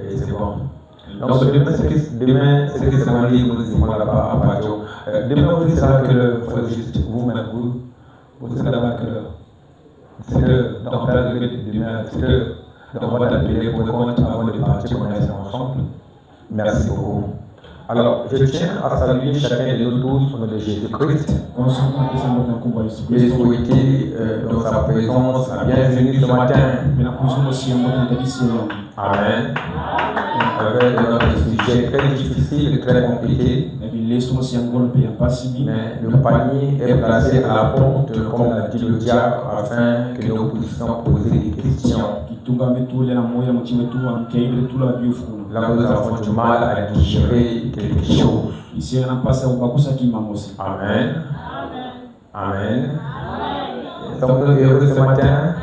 Et c'est bon. Donc demain, c'est que c'est mon livre, nous disons là-bas à Padio. Demain, vous dites que le juste vous-même, vous dites là-bas que c'est que dans la vie de demain, c'est que on va t'appeler pour le compte avant de partir, on reste ensemble. Merci beaucoup. Alors, je tiens à saluer chacun de nous tous au nom de Jésus-Christ et souhaiter dans sa présence la bienvenue ce matin. Amen. Avec notre sujet très difficile et très compliqué, mais le panier est placé à la porte, comme l'a dit le diacre, afin que nous puissions poser des questions. Là, nous avons du mal à digérer quelque chose. Amen. Amen. Sommes-nous heureux ce matin?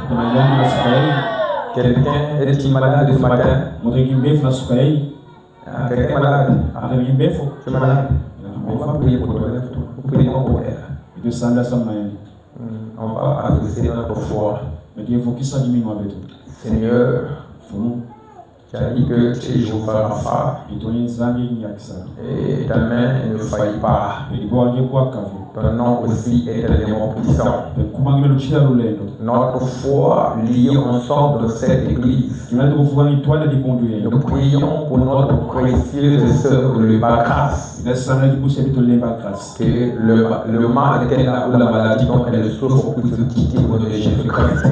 Quelqu'un est-il malade ce matin? Quelqu'un est malade? Je suis malade. On va prier pour toi. Vous priez pour elle. On va adresser notre foi. Seigneur, tu as dit que tu es Jéhovah Rapha et ta main ne faillit pas. Ton nom aussi est tellement puissant. Notre foi liée ensemble dans cette église. Nous prions pour notre précieuse sœur le Bacras. Que le mal qu'elle a ou la maladie dont elle souffre puisse quitter au nom de Jésus-Christ.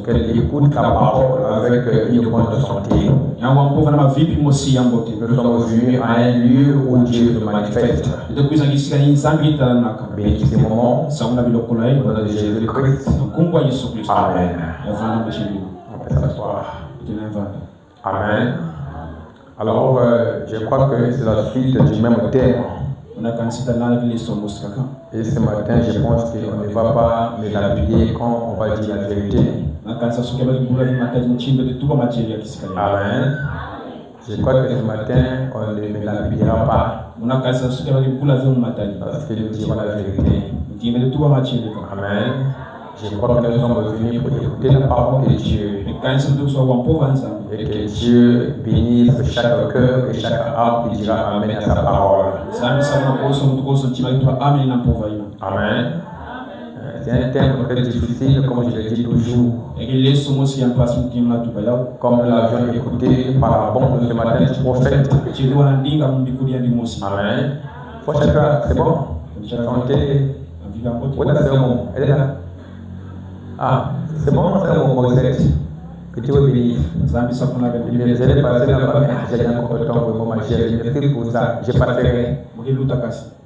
Qu'elle écoute ta parole avec une bonne santé. Nous sommes venus à un lieu où Dieu se manifeste. Bénis ces moments au nom de Jésus-Christ. Amen. On peut s'asseoir. Amen. Alors, je crois que c'est la suite du même thème. Et ce matin, je pense qu'on ne va pas les appuyer quand on va dire la vérité. Amen. Je crois que ce matin, on ne me l'appuiera pas. Parce que nous dirons la vérité. Amen. Je crois que nous sommes venus pour écouter la parole de Dieu. Et que Dieu bénisse chaque cœur et chaque âme qui dira Amen à sa parole. Amen. C'est un thème très difficile, comme je le dis toujours. Comme nous l'avions écouté par la bande ce matin du prophète. Amen. C'est bon. Chantez. Voilà, c'est bon. Elle est là. Ah, c'est bon, c'est mon Mosette. Que Dieu vous bénisse. J'allais passer là-bas, mais j'ai encore le temps pour ma chérie. Merci pour ça. Je passerai.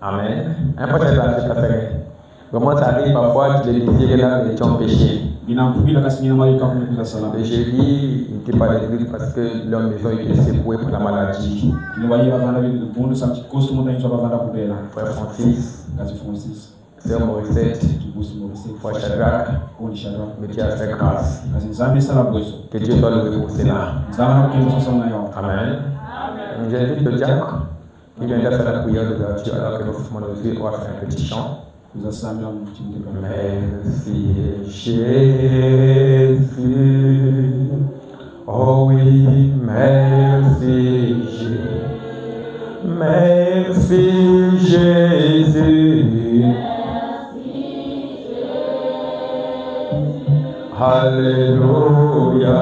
Amen. Un prochain temps, je passerai. Comment ça arrive parfois, tu les désires là, mais tu as péché. Et j'ai dit, il n'était pas l'église parce que leur maison était secouée pour la maladie. Frère Francis, Sœur Morissette, Frère Shadrach, mais tu as fait grâce. Que Dieu soit loué pour cela. Amen. J'invite le diacre qui vient de faire la prière d'ouverture alors que nous faisons nos yeux, on va faire un petit chant. Merci Jésus. Oh oui, merci Jésus. Merci Jésus. Alléluia.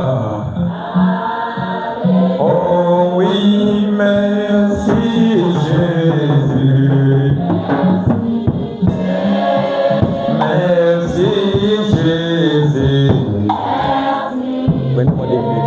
Oh oui, merci Jésus. Merci Jésus. Bonne début.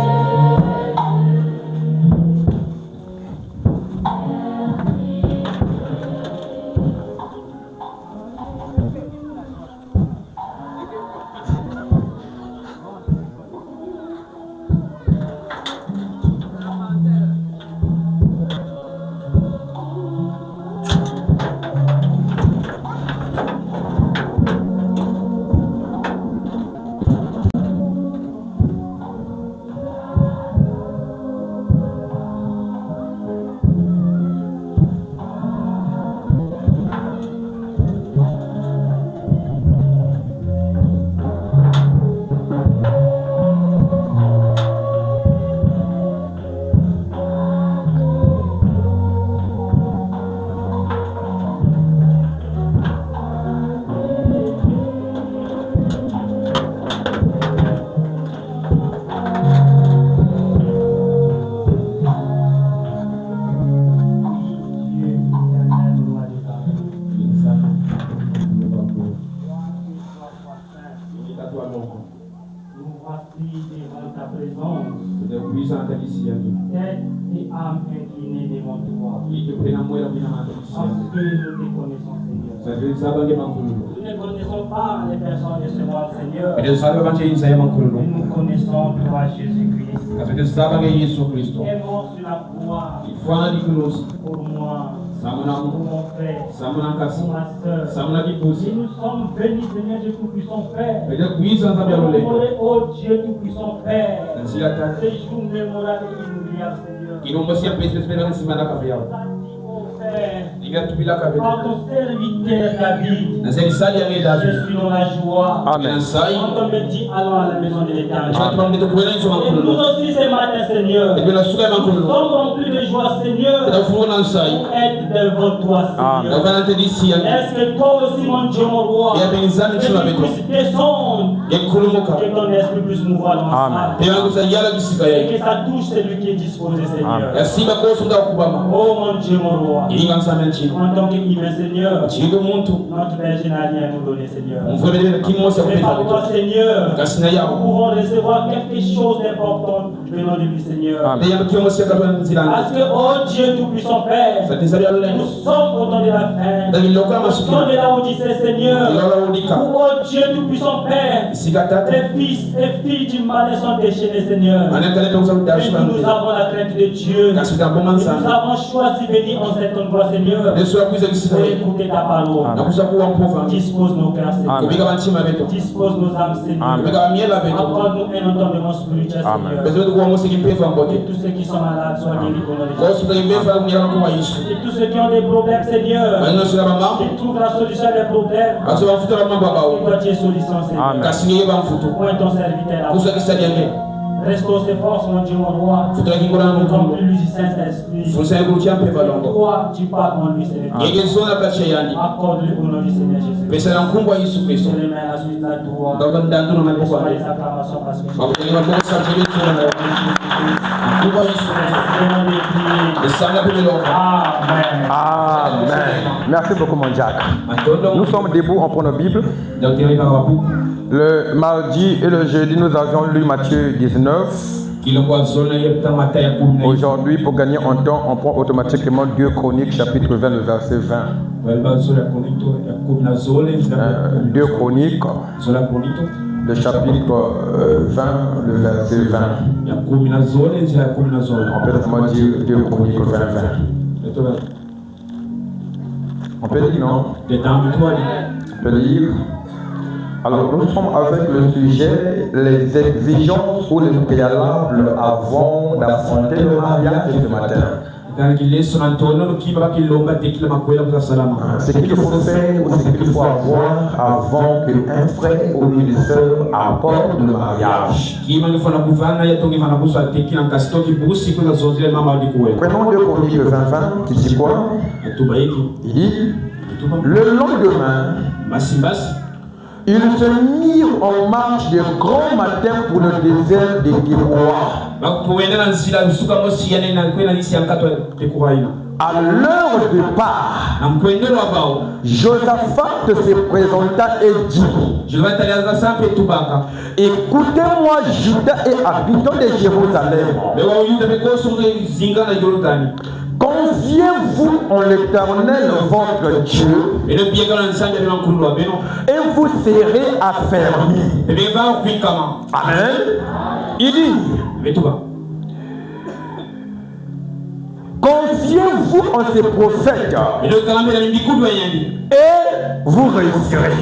Tête et âme inclinée devant toi. Parce que nous te connaissons, Seigneur. Nous ne connaissons pas les personnes de ce monde, Seigneur. Mais nous connaissons toi, Jésus-Christ. Qui est mort sur la croix pour moi, pour mon frère, pour ma soeur. Et nous sommes bénis, Seigneur Dieu Tout-Puissant Père. Oh Dieu Tout-Puissant Père. Ces jours mémorables et inoubliables, Seigneur. Par ton serviteur David, je suis dans la joie. Amen. Quand on me dit allons à la maison de l'Éternel. Et nous aussi ce matin, Seigneur, nous sommes remplis de joie, Seigneur, pour être devant toi, Seigneur. Est-ce que toi aussi, mon Dieu, mon roi, que tu puisses descendre, que ton esprit puisse nous voir dans la salle, et que ça touche celui qui est disposé, Seigneur. Oh mon Dieu, mon roi. En tant qu'humain, Seigneur, notre berger n'a rien à nous donner, Seigneur. Mais par toi, Seigneur, nous pouvons recevoir quelque chose d'important venant de lui, Seigneur. Parce que, oh Dieu Tout-Puissant Père, nous sommes au temps de la fin, au temps de la Odyssée, Seigneur. Où, oh Dieu Tout-Puissant Père, tes fils et filles du malin sont déchaînés, Seigneur. Mais nous avons la crainte de Dieu. Et nous avons choisi de venir en cet endroit, Seigneur, pour écouter ta parole. Dispose nos cœurs, Seigneur. Dispose nos âmes, Seigneur. Accorde-nous un entendement spirituel, Seigneur. Et tous ceux qui sont malades soient guéris au nom de Jésus. Et tous ceux qui ont des problèmes, Seigneur, qui trouvent la solution à des problèmes. Et toi, tu es solution, Seigneur. Point ton serviteur là. Restaure ses forces, mon Dieu, mon roi. Nous sommes plus du Saint-Esprit. Toi, tu parles en lui, Seigneur. Accorde-lui au nom du Seigneur Jésus. Je remets la suite à toi. Reçois les acclamations parce que Amen. Amen. Merci beaucoup, mon Jack. Nous sommes debout, on prend nos Bibles. Le mardi et le jeudi, nous avions lu Matthieu 19. Aujourd'hui, pour gagner en temps, on prend automatiquement 2 Chroniques, chapitre 20, le verset 20. 2 Chroniques, le chapitre 20, le verset 20. On peut vraiment dire 2 Chroniques 20, 20. On peut lire, non? On peut lire. Alors, nous sommes avec le sujet les exigences ou les préalables avant d'affronter le mariage ce matin. Ce qu'il faut faire ou ce qu'il faut avoir avant qu'un frère ou une sœur apporte le mariage. Prenons 2 Chroniques 20 qui dit quoi? Il dit, le lendemain, ils se mirent en marche de grand matin pour le désert de Guéroua. À leur départ, Josaphat se présenta et dit, écoutez-moi, Judas et habitants de Jérusalem. Confiez-vous en l'Éternel votre Dieu et vous serez affermis. Amen. Il dit, confiez-vous en ces prophètes et vous réussirez.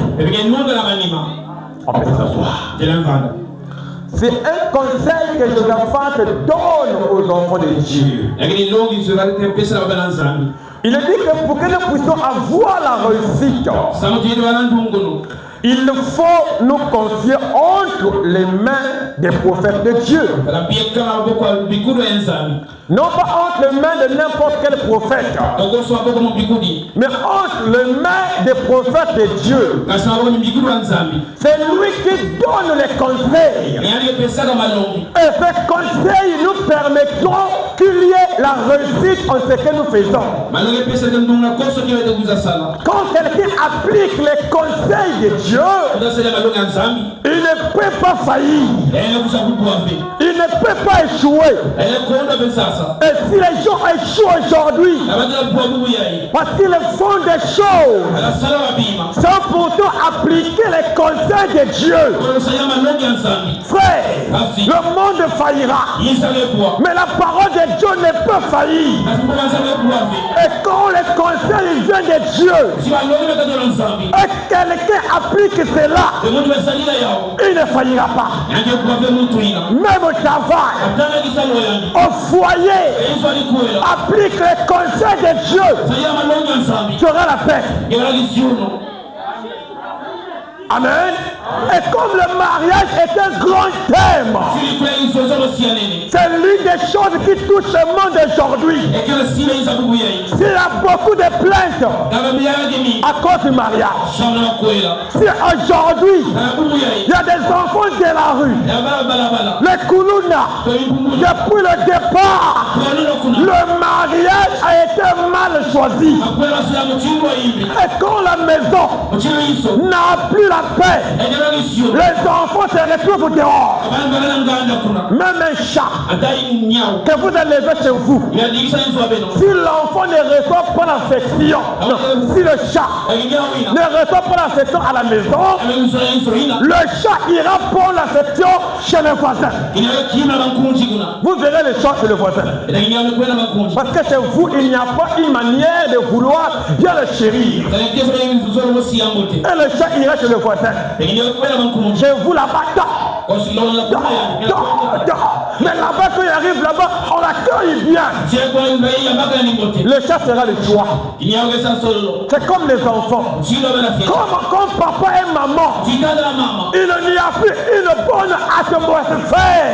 On peut s'asseoir. C'est un conseil que Josaphat donne aux enfants de Dieu. Il dit que pour que nous puissions avoir la réussite, il faut nous confier entre les mains des prophètes de Dieu. Non pas entre les mains de n'importe quel prophète, mais entre les mains des prophètes de Dieu. C'est lui qui donne les conseils. Et ces conseils nous permettront qu'il y ait la réussite en ce que nous faisons. Quand quelqu'un applique les conseils de Dieu, il ne peut pas faillir. Il ne ne peut pas échouer. Et si les gens échouent aujourd'hui, parce qu'ils font des choses sans pourtant appliquer les conseils de Dieu, frère, le monde faillira. Mais la parole de Dieu ne peut faillir. Et quand les conseils viennent de Dieu, et quelqu'un applique cela, il ne faillira pas. Même au travail, au foyer, applique les conseils de Dieu, tu auras la paix. Amen. Et comme le mariage est un grand thème, c'est l'une des choses qui touche le monde aujourd'hui. S'il y a beaucoup de plaintes à cause du mariage, si aujourd'hui il y a des enfants de la rue, les Koulouna, depuis le départ, le mariage a été mal choisi. Et quand la maison n'a plus la paix, les enfants se retrouvent dehors. Même un chat que vous avez levé chez vous, si l'enfant ne reçoit pas l'affection, si le chat ne reçoit pas l'affection à la maison, le chat ira prendre l'affection chez le voisin. Vous verrez le chat chez le voisin. Parce que chez vous, il n'y a pas une manière de vouloir bien le chérir. Et le chat ira chez le voisin. Je vous la bats. Mais là-bas, quand il arrive là-bas, on l'accueille bien. Le chat sera le choix. C'est comme les enfants. Comme papa et maman, il n'y a plus une bonne atmosphère.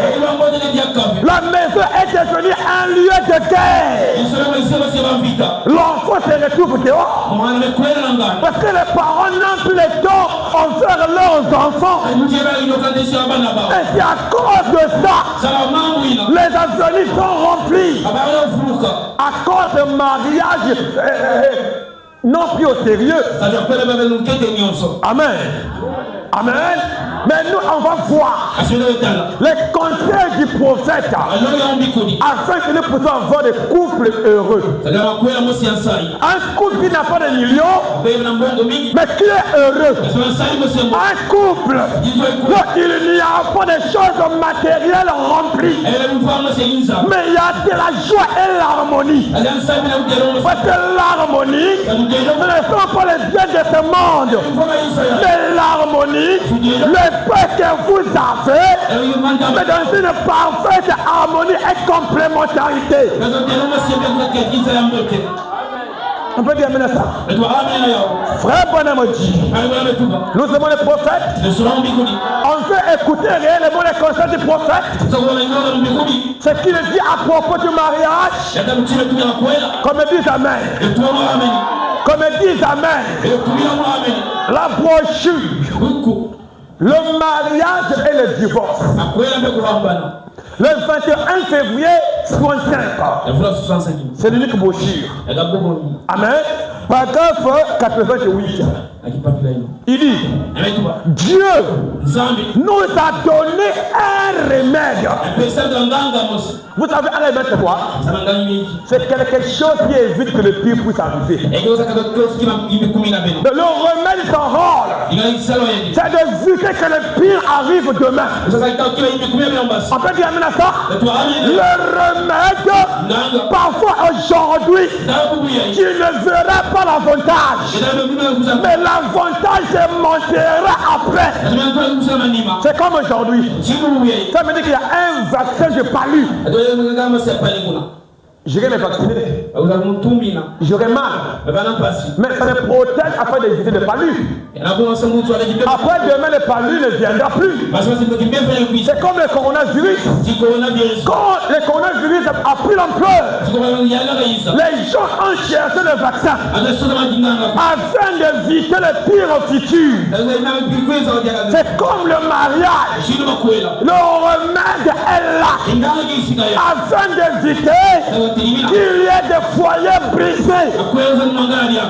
La maison est devenue un lieu de guerre. L'enfant se retrouve dehors. Parce que les parents n'ont plus le temps envers leurs enfants. Et c'est à cause de ça, les avenirs sont remplis. À cause de mariage non pris au sérieux. Amen. Amen. Mais nous, on va voir les conseils du prophète afin que nous puissions avoir des couples heureux. Un couple qui n'a pas de millions, mais qui est heureux. Un couple dont il n'y a pas de choses matérielles remplies, mais il y a de la joie et l'harmonie. Parce que l'harmonie, ce ne sont pas les biens de ce monde, mais l'harmonie, le peu que vous avez, mais dans une parfaite harmonie et complémentarité. On peut dire ça. Frère Bonhomme dit, nous sommes les prophètes. On peut écouter réellement les conseils du prophète. Ce qu'il dit à propos du mariage. Comme disent Amen. Comme disent Amen. La brochure. Le mariage et le divorce. Le 21 février 65. C'est l'unique brochure. Amen. Paragraphe 88. Il dit, Dieu nous a donné un remède. Vous savez, un remède c'est quoi? C'est quelque chose qui évite que le pire puisse arriver. Le remède, son rôle, c'est d'éviter que le pire arrive demain. On peut dire amen à ça? Le remède, parfois aujourd'hui, tu ne verras pas l'avantage. Mais l'avantage se montrera après. C'est comme aujourd'hui. Ça veut dire qu'il y a un vaccin de palu. J'irai me vacciner. J'aurai mal. Mais ça me protège afin d'éviter le palu. Après demain, le palu ne viendra plus. C'est comme le coronavirus. Quand le coronavirus virus a pris l'ampleur, les gens ont cherché le vaccin afin d'éviter le pire au futur. C'est comme le mariage. Le remède est là afin d'éviter qu'il y ait des foyers brisés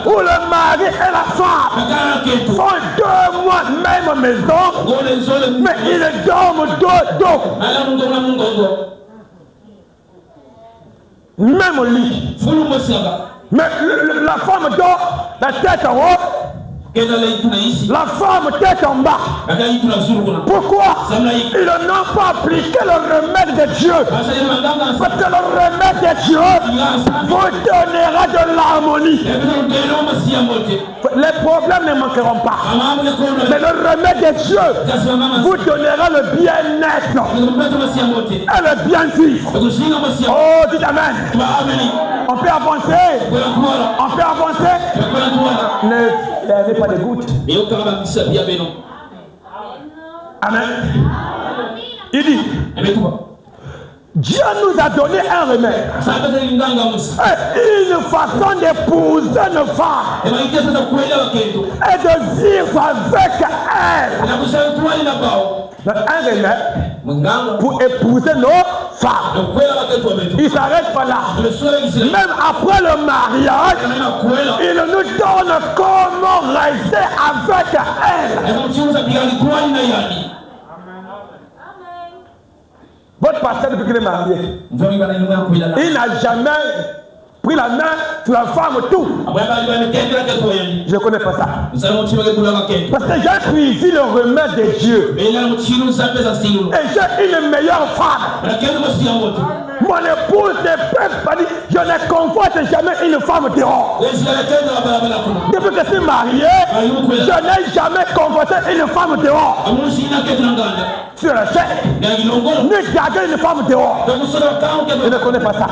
où le mari et la femme font 2 mois même maison, mais ils dorment dos. Même au lit. Mais la femme dort la tête en haut, la femme tête en bas. Pourquoi? Ils n'ont pas appliqué le remède de Dieu. Parce que le remède de Dieu vous donnera de l'harmonie. Les problèmes ne manqueront pas. Mais le remède de Dieu vous donnera le bien-être et le bien-vivre. Oh, dites Amen. On peut avancer. On peut avancer. Il n'y avait pas de gouttes. Amen. Il dit, Dieu nous a donné un remède. Une façon d'épouser une femme et de vivre avec elle. Un remède pour épouser nos femmes. Il s'arrête pas là. Même après le mariage, il nous donne comment rester avec elle. Votre pasteur, depuis qu'il est marié, il n'a jamais pris la main sur la femme, tout. Je ne connais pas ça. Parce que j'ai suivi le remède de Dieu. Et j'ai une meilleure femme. Mon épouse ne peut pas dire, je ne convoite jamais une femme dehors. Depuis que je suis marié, je n'ai jamais convoité une femme dehors. Sur le chef, ne garder une femme dehors. Je ne connais pas ça.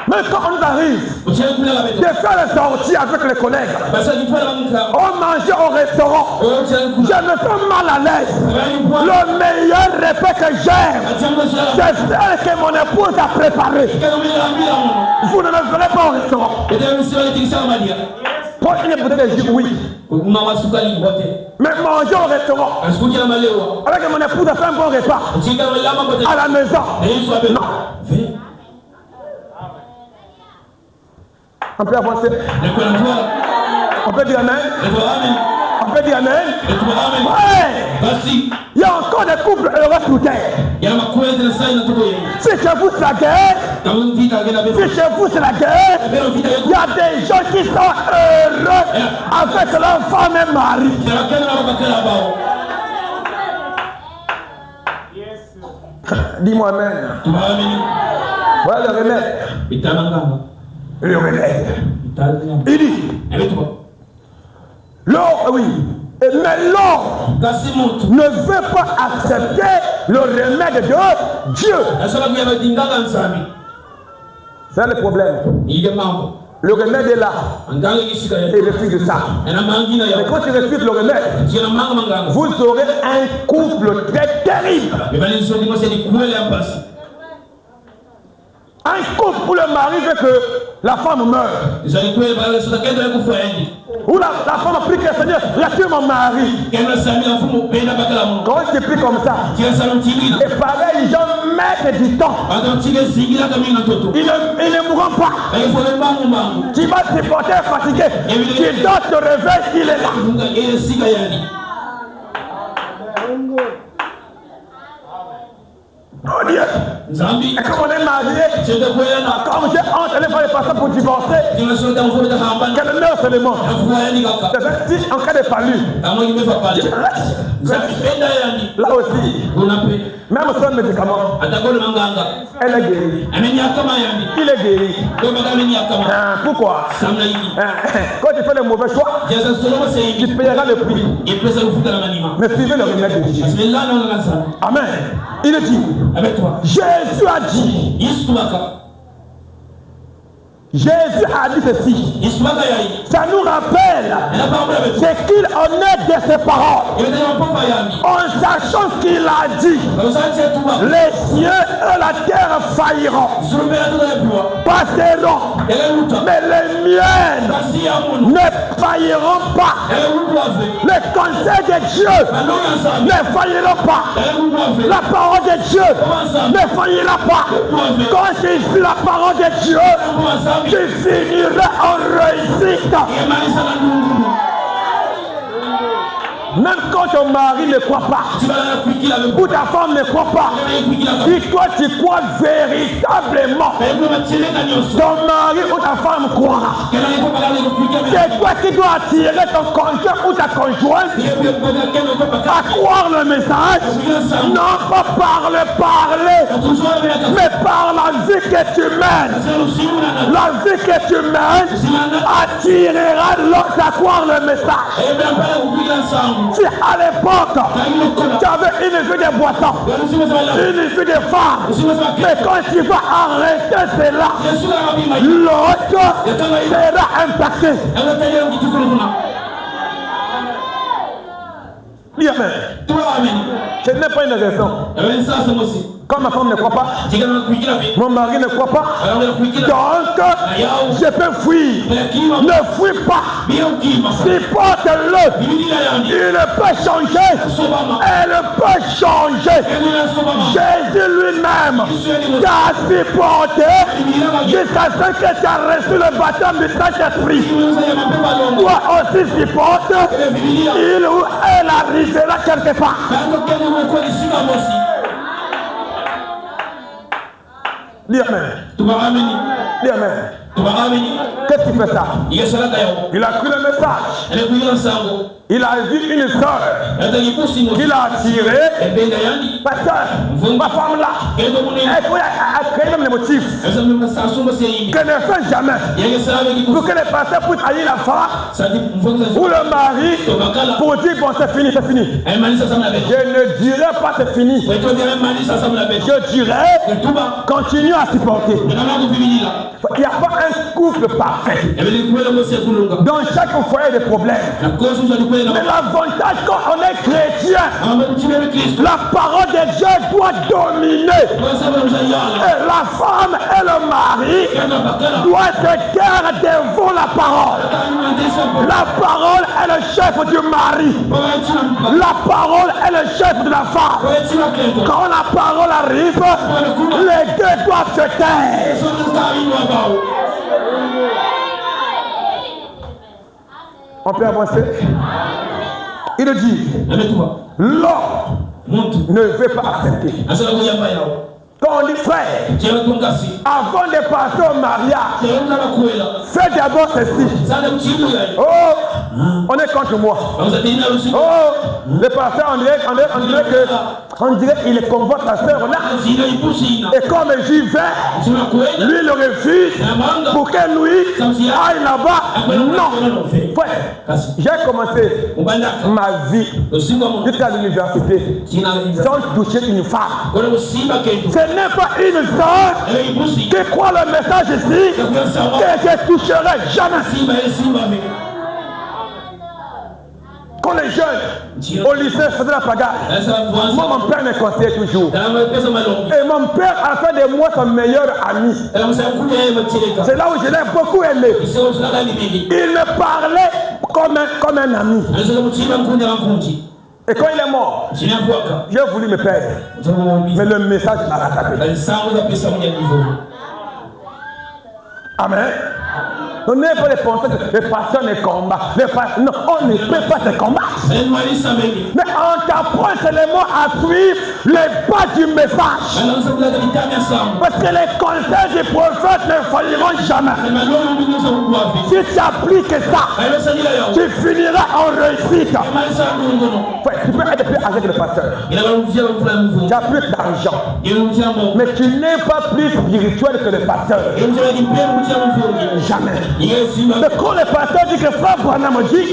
Mais quand on nous arrive de faire les sorties avec les collègues, on mange au restaurant, je me sens mal à l'aise. Le meilleur repas que j'aime, c'est celle que mon épouse a préparé. Vous ne le verrez pas au restaurant. Pour une bouteille de jus, oui. Mais manger au restaurant, avec mon épouse a fait un bon repas à la maison. Non. On peut avancer. On peut dire Amen. On peut dire Amen. Ouais. Il y a encore des couples heureux sur terre. Si chez vous c'est la guerre, si chez vous c'est la guerre, il y a des gens qui sont heureux avec leur femme et mari. Dis-moi Amen. Voilà le remède. Le remède. Il dit, l'or, oui, mais l'or ne veut pas accepter le remède de Dieu. C'est le problème. Le remède est là. Et il refuse ça. Mais quand tu refuses le remède, vous aurez un couple très terrible. Un couple où le mari veut que la femme meure. Où la femme a pris que le Seigneur, retire mon mari. Quand je prie comme ça, et pareil, les gens mettent du temps. Ils ne mourront pas. Tu vas te porter fatigué. Tu dois te réveiller, il est là. Oh Dieu! Et comme on est marié, comme j'ai honte d'aller voir les personnes pour divorcer, qu'elle meurt seulement. Si en cas de palu, là aussi, même sans médicament, elle est guérie. Il est guéri. Pourquoi? Quand tu fais le mauvais choix, tu payeras le prix. Mais suivez le remède de Dieu. Amen. Il est dit, Jésus a dit, Jésus a dit ceci. Ça nous rappelle ce qu'il en est de ses paroles. En sachant ce qu'il a dit, les cieux et la terre failliront, passeront, mais les miennes ne failliront pas. Les conseils de Dieu ne failliront pas. La parole de Dieu ne faillira pas. Quand tu dis la parole de Dieu, tu finiras en réussite. Même quand ton mari ne croit pas, ou ta femme ne croit pas, si toi tu crois véritablement, ton mari ou ta femme croira. C'est toi qui dois attirer ton conjoint ou ta conjointe à croire le message, non pas par le parler, mais par la vie que tu mènes. La vie que tu mènes attirera l'autre à croire le message. Si à l'époque, tu avais une vie de boisson, une vie de femmes, mais quand tu vas arrêter cela, l'autre sera impacté. Dis amen. Ce n'est pas une raison. Quand ma femme ne croit pas, mon mari ne croit pas, donc je peux fuir. Ne fuis pas. Supporte-le. Il peut changer. Elle peut changer. Jésus lui-même t'a supporté jusqu'à ce que tu as reçu le baptême du Saint-Esprit. Toi aussi supporte. Il ou elle arrivera quelque part. Dis amen. Dis amen. Qu'est-ce qui fait ça? Il a cru le message. Il a vu une sœur qu'il a attirée. Pasteur, ma femme là, elle crée même les motifs qu'elle ne fait jamais. Pour que les pasteurs puissent haïr la femme ou le mari pour dire bon c'est fini, c'est fini. Je ne dirai pas c'est fini. Je dirais continue à supporter. Il n'y a pas un couple parfait. Dans chaque foyer des problèmes. Mais l'avantage quand on est chrétien, la parole de Dieu doit dominer. Et la femme et le mari doivent se taire devant la parole. La parole est le chef du mari. La parole est le chef de la femme. Quand la parole arrive, les deux doivent se taire. On peut avancer. Il dit, l'homme ne veut pas accepter. Quand on dit frère, avant de passer au mariage, fais d'abord ceci. Oh, on est contre moi. Oh, le pasteur, on dirait qu'il convoque la sœur là. Et comme j'y vais, lui le refuse pour que lui aille là-bas. Non. Frère, j'ai commencé ma vie jusqu'à l'université sans toucher une femme. Ce n'est pas une sœur qui croit le message ici que je toucherai jamais. Quand les jeunes au lycée faisaient la pagaille, moi mon père me conseillait toujours. Et mon père a fait de moi son meilleur ami. C'est là où je l'ai beaucoup aimé. Il me parlait comme un ami. Et quand il est mort, j'ai voulu me perdre. Mais le message m'a rattrapé. Amen. On n'est pas les pensées que les pasteurs ne combattent. Non, on ne peut pas se combattre. Mais on t'apprend seulement à suivre les pas du message. Parce que les conseils du prophète ne failliront jamais. Si tu appliques ça, tu finiras en réussite. Tu peux être plus âgé que le pasteur. Tu as plus d'argent. Mais tu n'es pas plus spirituel que le pasteur. Jamais. Mais quand le pasteur dit que frère Branham dit,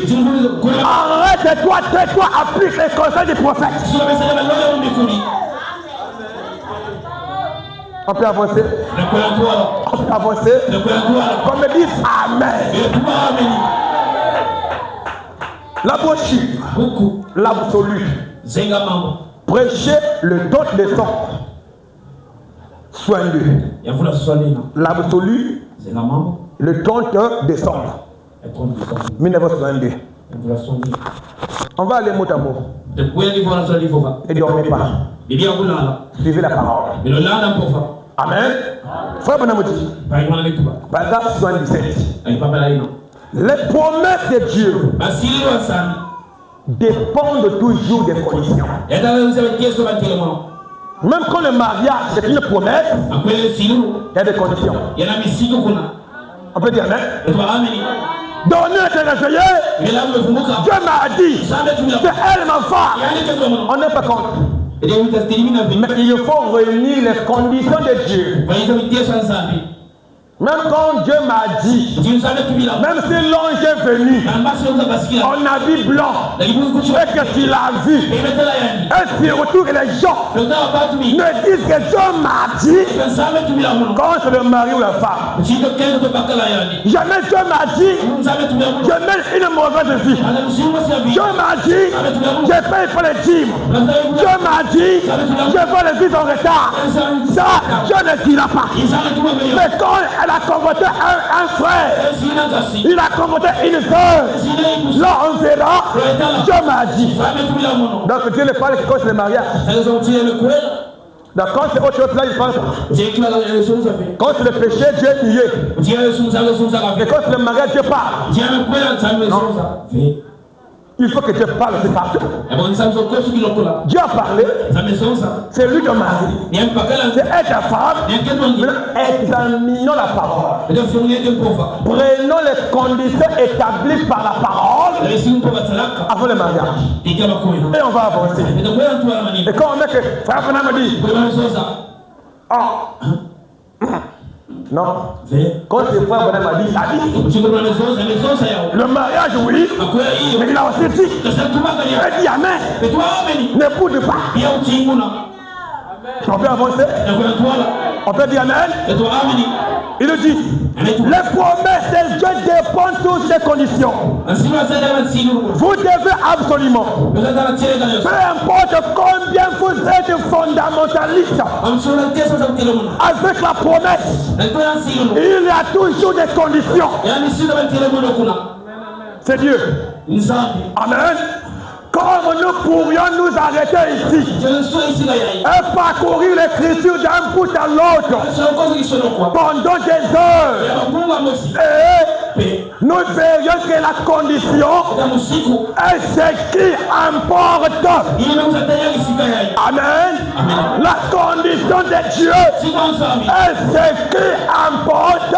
arrête-toi, tais-toi, applique les conseils du prophète. On peut avancer. On peut avancer. Comme me disent Amen. La brochure, l'absolu. Prêchez le don des sangs. Soignez. L'absolu, le 30 décembre 1962. On va aller mot à mot. Et dormez pas. Suivez la parole. Amen. Frère Bonamodi. Paragraphe 77. Les promesses de Dieu dépendent toujours des conditions. Même quand le mariage est une promesse, il y a des conditions. On peut dire Amen. Donner un réveillé, Dieu m'a dit, c'est elle ma femme. On n'est pas contre. Mais il faut réunir les conditions de Dieu. Même quand Dieu m'a dit, même si l'ange est venu en habit blanc et que tu l'as vu, et surtout que les gens ne disent que Dieu m'a dit, quand c'est le mari ou la femme, jamais Dieu m'a dit, je mène une mauvaise vie. Dieu m'a dit, je paye pour les dîmes. Dieu m'a dit, je veux les vies en retard. Ça, Dieu ne dira pas. Mais quand elle a convoité un frère, il a convoité une soeur, là on verra, Dieu m'a dit. Donc Dieu ne parle que quand c'est le mariage. Donc quand c'est autre chose là, il parle pas. Quand c'est le péché, Dieu est nié. Et quand c'est le mariage, Dieu parle. Non. Il faut que Dieu parle, c'est partout. Dieu a parlé, c'est lui qui m'a dit. C'est être la femme, examinons la parole. Prenons les conditions établies par la parole avant le mariage. Et on va avancer. Et quand on met que frère Fernand me dit, non. Quand c'est frère Bonham m'a dit, ça dit. Le mariage, oui. Mais il a aussi dit. Il dit Amen. Ne boude pas. On peut avancer. On peut dire Amen. Il dit, les promesses de Dieu dépendent toutes des conditions. Vous devez absolument, peu importe combien vous êtes fondamentaliste, avec la promesse, il y a toujours des conditions. C'est Dieu. Amen. Comme nous pourrions nous arrêter ici et parcourir l'écriture d'un bout à l'autre pendant des heures, et nous verrions que la condition est ce qui importe. Amen. La condition de Dieu est ce qui importe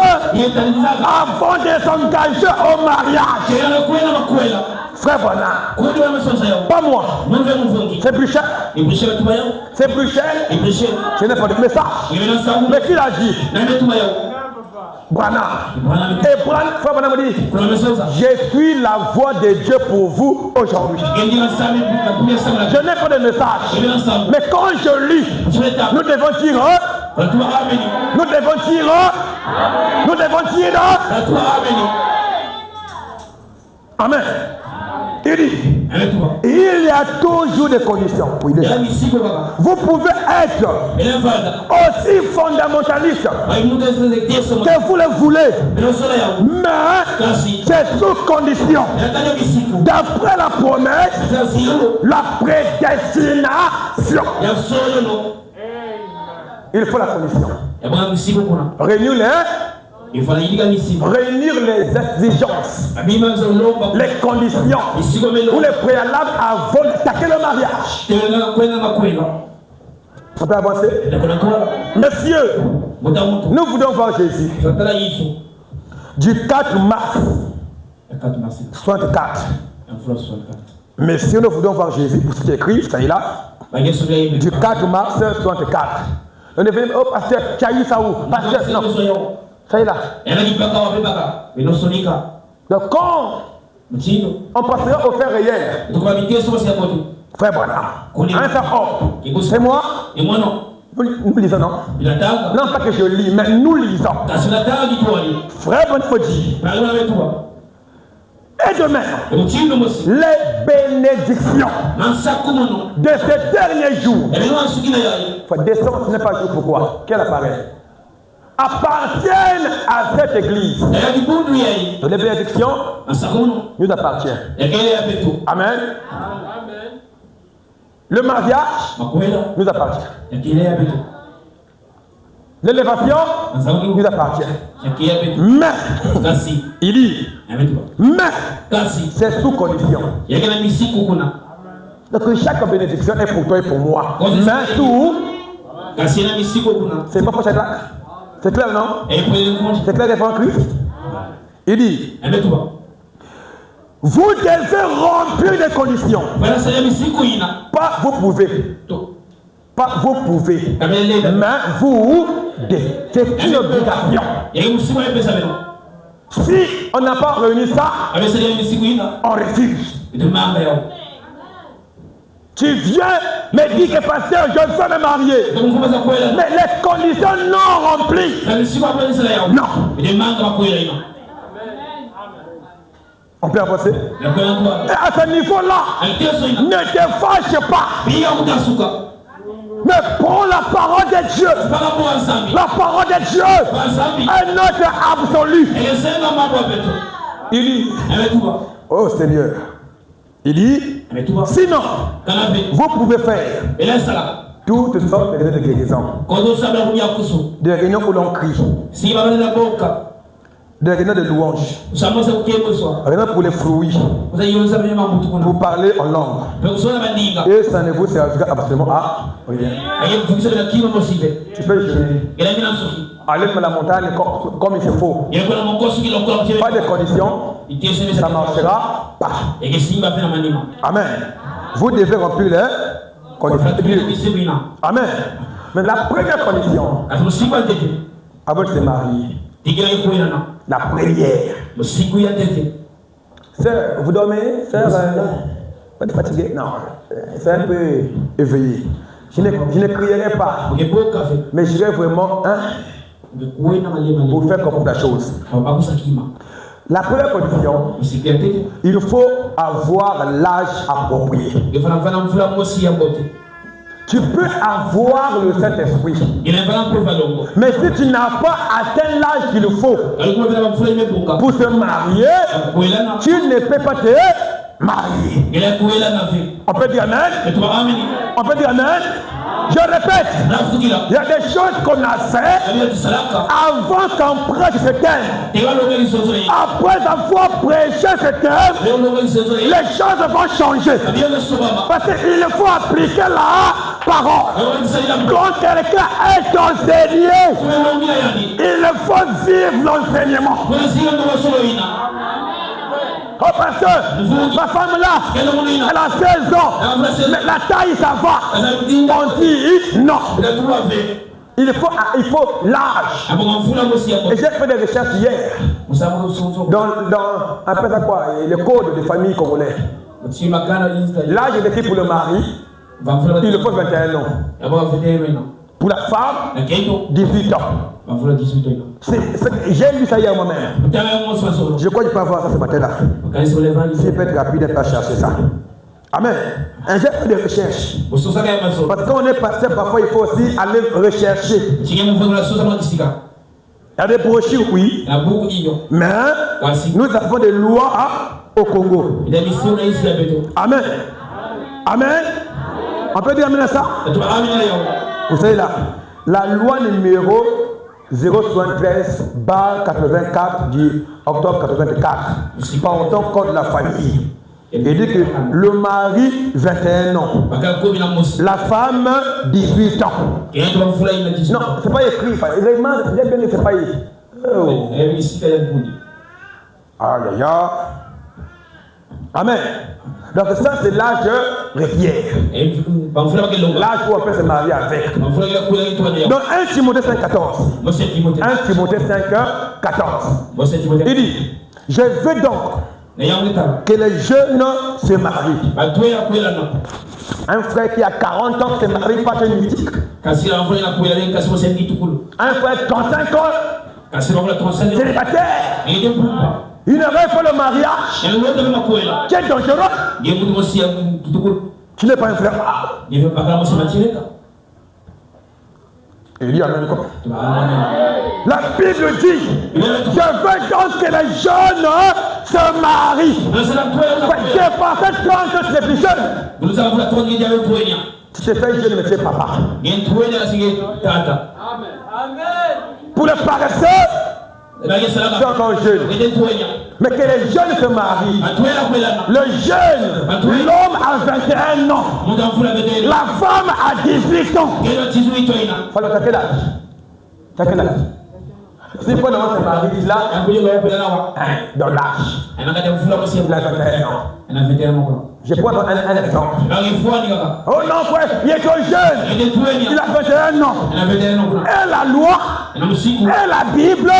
avant de s'engager au mariage. Frère Bonham, pas moi. C'est plus cher. C'est plus cher. Je n'ai pas de message. Mais qui l'a dit? Branham. Et Branham, frère Branham me dit, je suis la voix de Dieu pour vous aujourd'hui. Je n'ai pas de message. Mais quand je lis, nous devons dire, nous devons dire, nous devons dire, Amen. Il dit, il y a toujours des conditions. Oui, vous pouvez être aussi fondamentaliste que vous le voulez, mais c'est sous condition. D'après la promesse, la prédestination. Il faut la condition. Réunir les exigences, les conditions ou les préalables avant d'attaquer le mariage. On peut avancer. Messieurs, nous voulons voir Jésus du 4 mars 64. Messieurs, nous voulons voir Jésus pour ce qui est écrit, ça est là, du 4 mars 64. On est venu, oh pasteur, tu as eu ça où? Pasteur, non. Ça y est là. Donc quand on passera au fait réel, frère Bonham, un seul homme, c'est moi, Nous lisons, non? Non, pas que je lis, mais nous lisons. Frère Bonfodi. Et de même, les bénédictions de ces derniers jours. Il faut descendre, ce n'est pas jour pourquoi? Quel appareil? Appartiennent à cette église. Les bénédictions nous appartiennent. Amen. Le mariage nous appartient. L'élévation nous appartient. Mais, il dit, mais, c'est sous condition. Donc chaque bénédiction est pour toi et pour moi. Mais sous, c'est pas pour cette là. C'est clair, non? C'est clair devant Christ? Il dit, vous devez remplir des conditions. Pas vous pouvez. Pas vous pouvez. Mais vous devez. C'est une obligation. Si on n'a pas réuni ça, on refuse. Tu viens me dire que pasteur, je veux me marier. Mais les conditions non remplies. Non. On peut avancer. Et à ce niveau-là, ne te fâche pas. Mais prends la parole de Dieu. La parole de Dieu est notre absolu. Il dit, oh Seigneur, il dit, sinon, vous pouvez faire toutes sortes de guérisons. Des réunions où l'on crie. Des réunions de louanges. Réunions pour les fruits. Pour parler en langue. Et ça ne vous servira absolument à rien. Tu peux jeûner. Aller dans la montagne comme il se faut. Pas de conditions. Ça ne marchera pas. Amen. Vous devez remplir les conditions. Amen. Mais la première condition, avant de se marier, la prière. Sœur, vous dormez? Sœur, pas de fatigué? Non, c'est un peu éveillé. Je ne crierai pas, mais je vais vraiment pour faire comprendre la chose. La première condition, il faut avoir l'âge approprié. Tu peux avoir le Saint-Esprit. Mais si tu n'as pas atteint l'âge qu'il faut pour se marier, tu ne peux pas te marier. On peut dire Amen? On peut dire Amen? Je répète, il y a des choses qu'on a fait avant qu'on prêche ce thème. Après avoir prêché ce thème, les choses vont changer. Parce qu'il faut appliquer la parole. Quand quelqu'un est enseigné, il faut vivre l'enseignement. Oh pasteur, ma femme là, elle a 16 ans, mais la taille ça va. On dit non. Il faut l'âge. Et j'ai fait des recherches hier dans après ça quoi, le code de famille congolais. L'âge de qui pour le mari, il faut 21 ans. Pour la femme, 18 ans. J'ai lu ça hier moi-même. Je crois que je peux avoir ça ce matin-là. Si je peux être rapide, je peux chercher ça. Amen. J'ai fait des recherches. Parce qu'on est passé, parfois il faut aussi aller rechercher. Il y a des brochures, oui. Mais nous avons des lois au Congo. Amen. Amen. On peut dire amen à ça? Vous savez là, la loi numéro 073/84 du octobre 84 portant code de la famille. Il dit que le mari 21 ans, la femme 18 ans. Non, c'est pas écrit. C'est pas écrit. Oh. Aïe. Amen. Donc ça c'est l'âge régulier. L'âge où on peut se marier avec. Donc 1 Timothée 5,14. 1 Timothée 5,14. Il dit, je veux donc Que les jeunes se marient. Un frère qui a 40 ans se marie pas une mythique. Un frère de 35 ans, célibataire. Une rêve pour le mariage. Tu es dangereux. Tu n'es pas un frère. Il y a même quoi? La Bible dit, je veux donc que les jeunes se marient. C'est pas cette grande que tu es plus jeune. Tu t'es fait jeune, mais tu es papa. Pour les paresseux, tu es encore jeune. Mais que les jeunes se marient. Le jeune, l'homme a 21 ans. La femme a 18 ans. Alors, t'as quel âge? T'as quel âge? Si il faut se marier là, dans l'âge. Il a 21 ans. Je prends un exemple. Oh non, frère, il est trop jeune. Il a 21 ans. Et la loi, et la Bible,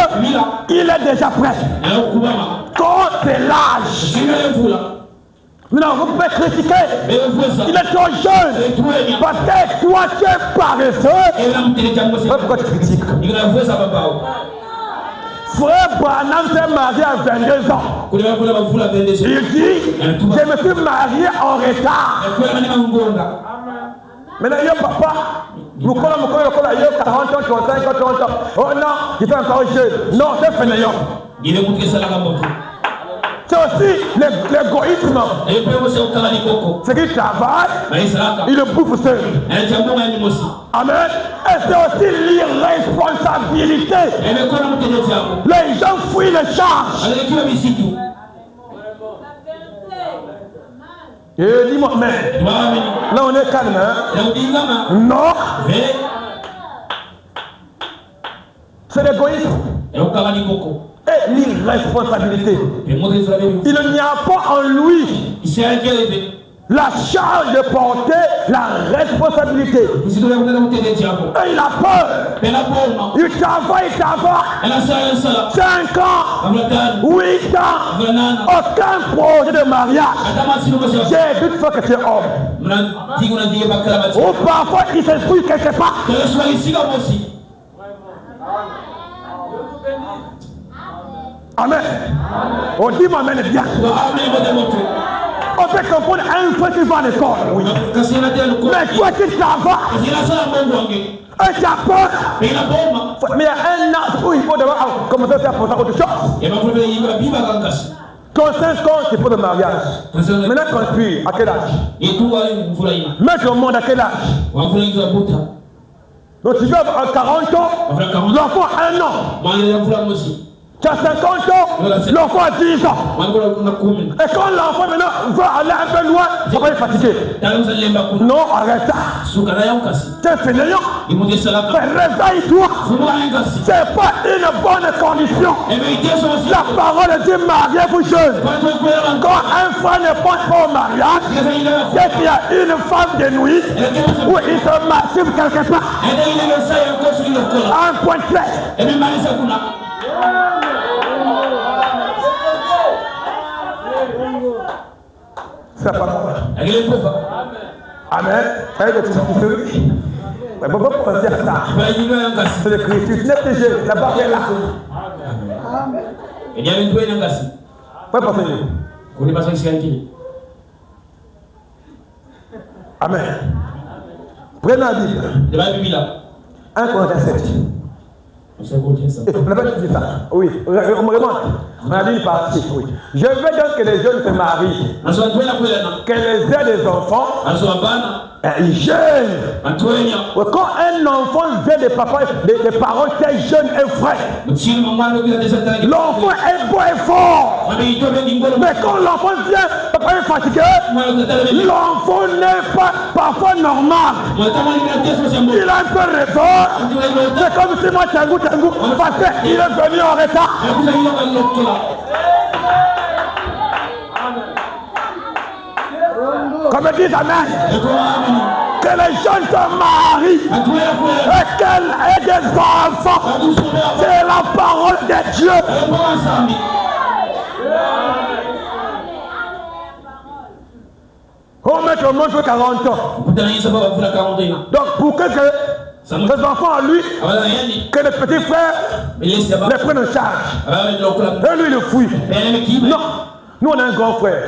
il est déjà prêt. Quand c'est l'âge. Maintenant, vous pouvez critiquer. Il est trop jeune. Parce que toi, tu es paresseux. Pourquoi tu critiques? Frère Branham s'est marié à 22 ans. Il dit, je me suis marié en retard. Maintenant, il y a papa, il y a 40 ans, 35 ans, 30 ans. Oh non, il est encore jeune. Non, c'est fainéant. C'est aussi l'égoïsme. C'est qu'il travaille, il le bouffe seul. Amen. Et c'est aussi l'irresponsabilité. Les gens fuient les charges. Et dis-moi, mais là on est calme, hein? Non. C'est l'égoïsme. Et l'irresponsabilité. Il n'y a pas en lui la charge de porter la responsabilité. Et il a peur. Il travaille. 5 ans, 8 ans, aucun projet de mariage. J'ai vu une fois que tu es homme. Ou parfois il s'exprime quelque part. Amen. On dit m'amène bien. On peut comprendre un frère qui va à l'école. Oui. Mais toi qui travailles, et tu as peur. Mais il y a un an où il faut d'abord commencer à faire autre chose. Quand 5 ans, c'est pour le mariage. Maintenant, construire, à quel âge? Mettre au monde à quel âge? Donc tu veux avoir 40 ans, l'enfant a 1 an. Tu as 50 ans, l'enfant a 10 ans. Et quand l'enfant maintenant va aller un peu loin, il va être fatigué. Non, arrête ça. C'est fainéant. Réveille-toi. C'est pas une bonne condition. La parole dit mariez-vous jeunes. Quand un frère ne pense pas au mariage, c'est qu'il y a une femme de nuit où il se masturbe quelque part. Un point clair. C'est pas moi. Amen. Pourquoi penser à ça? C'est l'écriture. Tu n'es plus jeune. La barre est là. Pourquoi penser? Amen. Prenez la Bible. 1 Corinthiens 7. On n'a pas dit ça. Oui, on me remonte. On a dit une partie. Oui. Je veux donc que les jeunes se marient. Que les aient des enfants. Jeunes. Quand un enfant vient des papas, des parents très jeunes et frais, l'enfant est beau et fort. Mais quand l'enfant vient, papa est fatigué, l'enfant n'est pas parfois normal. Il a un peu rêveur. C'est comme si moi, Tangou, parce qu'il est venu en retard. Comme dit Amen. Que les jeunes se marient et qu'elle ait des enfants. C'est la parole de Dieu. mettre au monde sur 40 ans. Donc pour que les enfants à lui, que les petits frères les prennent en charge. Et lui il le fouille. Non, nous on a un grand frère.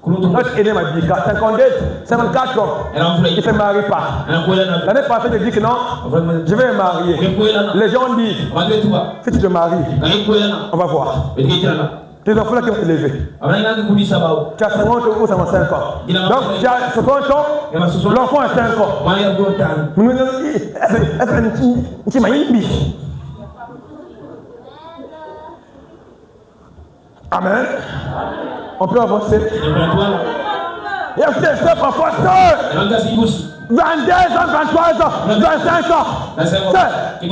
Notre aîné m'a dit 54 ans. Il ne se marie pas. L'année passée, il dit que non, je vais me marier. Les gens disent, si tu te maries, on va voir. Tes enfants là qui vont te lever. Tu as 50 ou 55 ans. Donc tu as 50 ans, l'enfant a 5 ans. Amen. On peut avancer. Il y a ce professeur. 22 ans, 23 ans, 25 ans.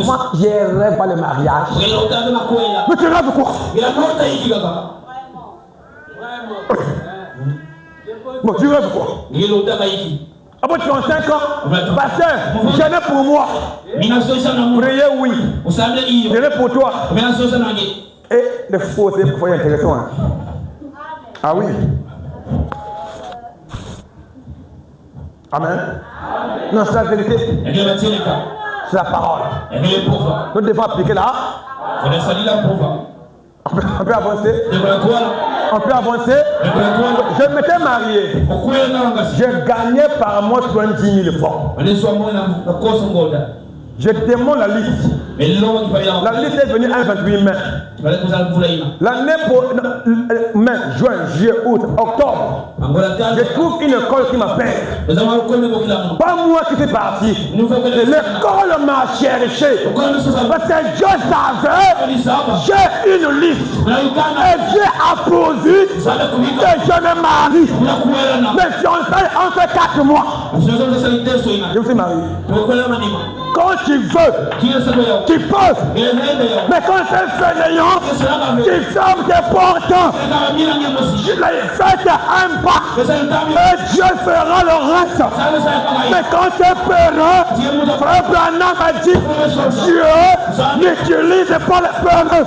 Moi, je rêve pas le mariage. Mais tu rêves quoi? Bon, tu rêves quoi? Après 35 ans, pasteur, j'en ai pour moi. Priez, oui. J'en ai pour toi. Et le faux, c'est intéressant. Hein? Ah oui. Amen. Non, c'est la vérité. C'est la parole. Nous devons appliquer là. On peut avancer. On peut avancer. Je m'étais marié. J'ai gagné par mois 70 000 francs. Je demande la liste. La liste est venue un 28 mai. L'année pour mai, juin, juillet, août, octobre. Je trouve une école qui m'appelle. Pas moi qui suis parti. L'école m'a cherché. Parce que je savais, j'ai une liste. Et j'ai apposé que je me marie. Mais si on fait 4 mois. Je me suis marié. Quand tu veux, tu peux. Mais quand c'est fainéant, tu fermes tes portes. Faites un pas. Et Dieu fera le reste. Mais quand tu es peureux, Frère Branham a dit, Dieu n'utilise pas les peureux.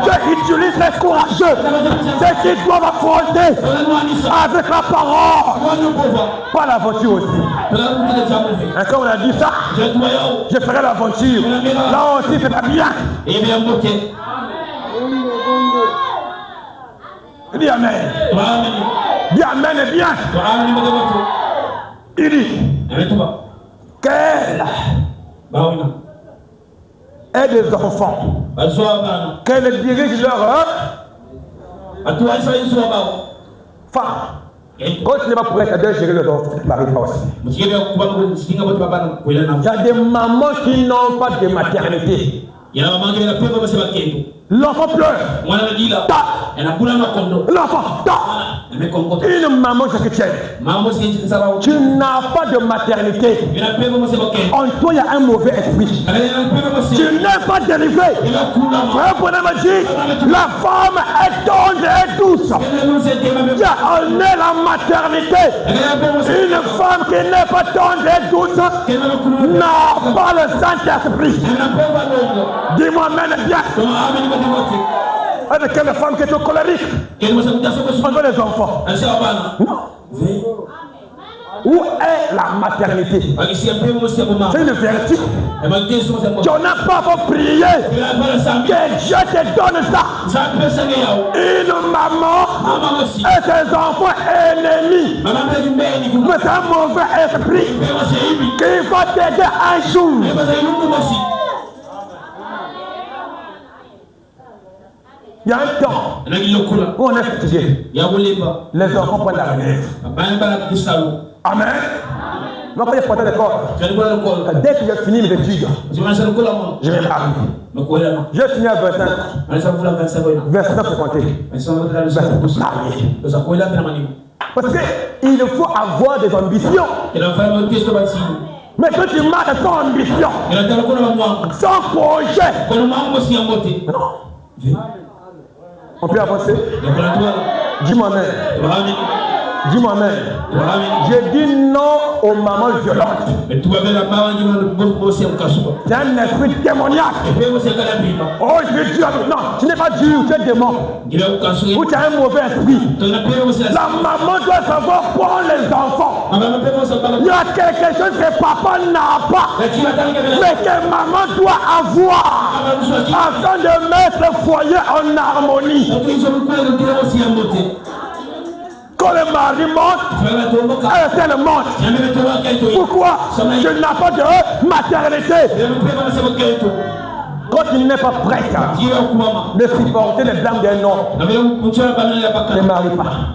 Dieu utilise les courageux. Ceux qui doivent affronter avec la parole. Pas l'aventure aussi. Et quand on a dit ça, je ferai l'aventure. Là aussi, c'est pas bien. Dis Amen. Dis Amen et bien. Il dit qu'elle est des enfants. Qu'elle dirige leur femme. Quand tu n'es pas prêt à gérer les enfants, tu ne maries pas aussi. Il y a des mamans qui n'ont pas de maternité. L'enfant pleure. L'enfant une maman chrétienne. Tu n'as pas de maternité. En toi il y a un mauvais esprit. Tu n'es pas délivré. Frère Bonhomme m'a dit, la femme est tendre et douce. On est la maternité. Une femme qui n'est pas tendre et douce n'a pas le Saint-Esprit. Dis-moi amen bien. Avec quelle femme qui est colérique? On veut les enfants. Non. Où est la maternité? C'est une vertu. Tu n'as pas à prier que Dieu te donne ça. Une maman et ses enfants ennemis. Mais c'est un mauvais esprit qui va t'aider un jour. Il y a un temps où on est fatigué. Les enfants prennent la relève. Amen. Donc quand je porte l'école, dès que j'ai fini mes études, je vais marier. J'ai fini à 25 ans. 25 ans pour compter. 25 ans pour marier. Parce qu'il faut avoir des ambitions. Mais quand tu marches sans ambition, sans projet, non. On peut avancer. Dis-moi amen. Dis-moi même. J'ai dit non aux mamans violentes. C'est un esprit démoniaque. Oh, je vais dire, non, tu n'es pas dur, tu es démon. Ou tu as un mauvais esprit. La maman doit savoir prendre les enfants. Il y a quelque chose que papa n'a pas, mais que maman doit avoir, afin de mettre le foyer en harmonie. Quand le mari monte, elle monte. Pourquoi? Je n'ai pas de maternité. Quand tu n'es pas prête de supporter les blâmes d'un homme, ne marie pas.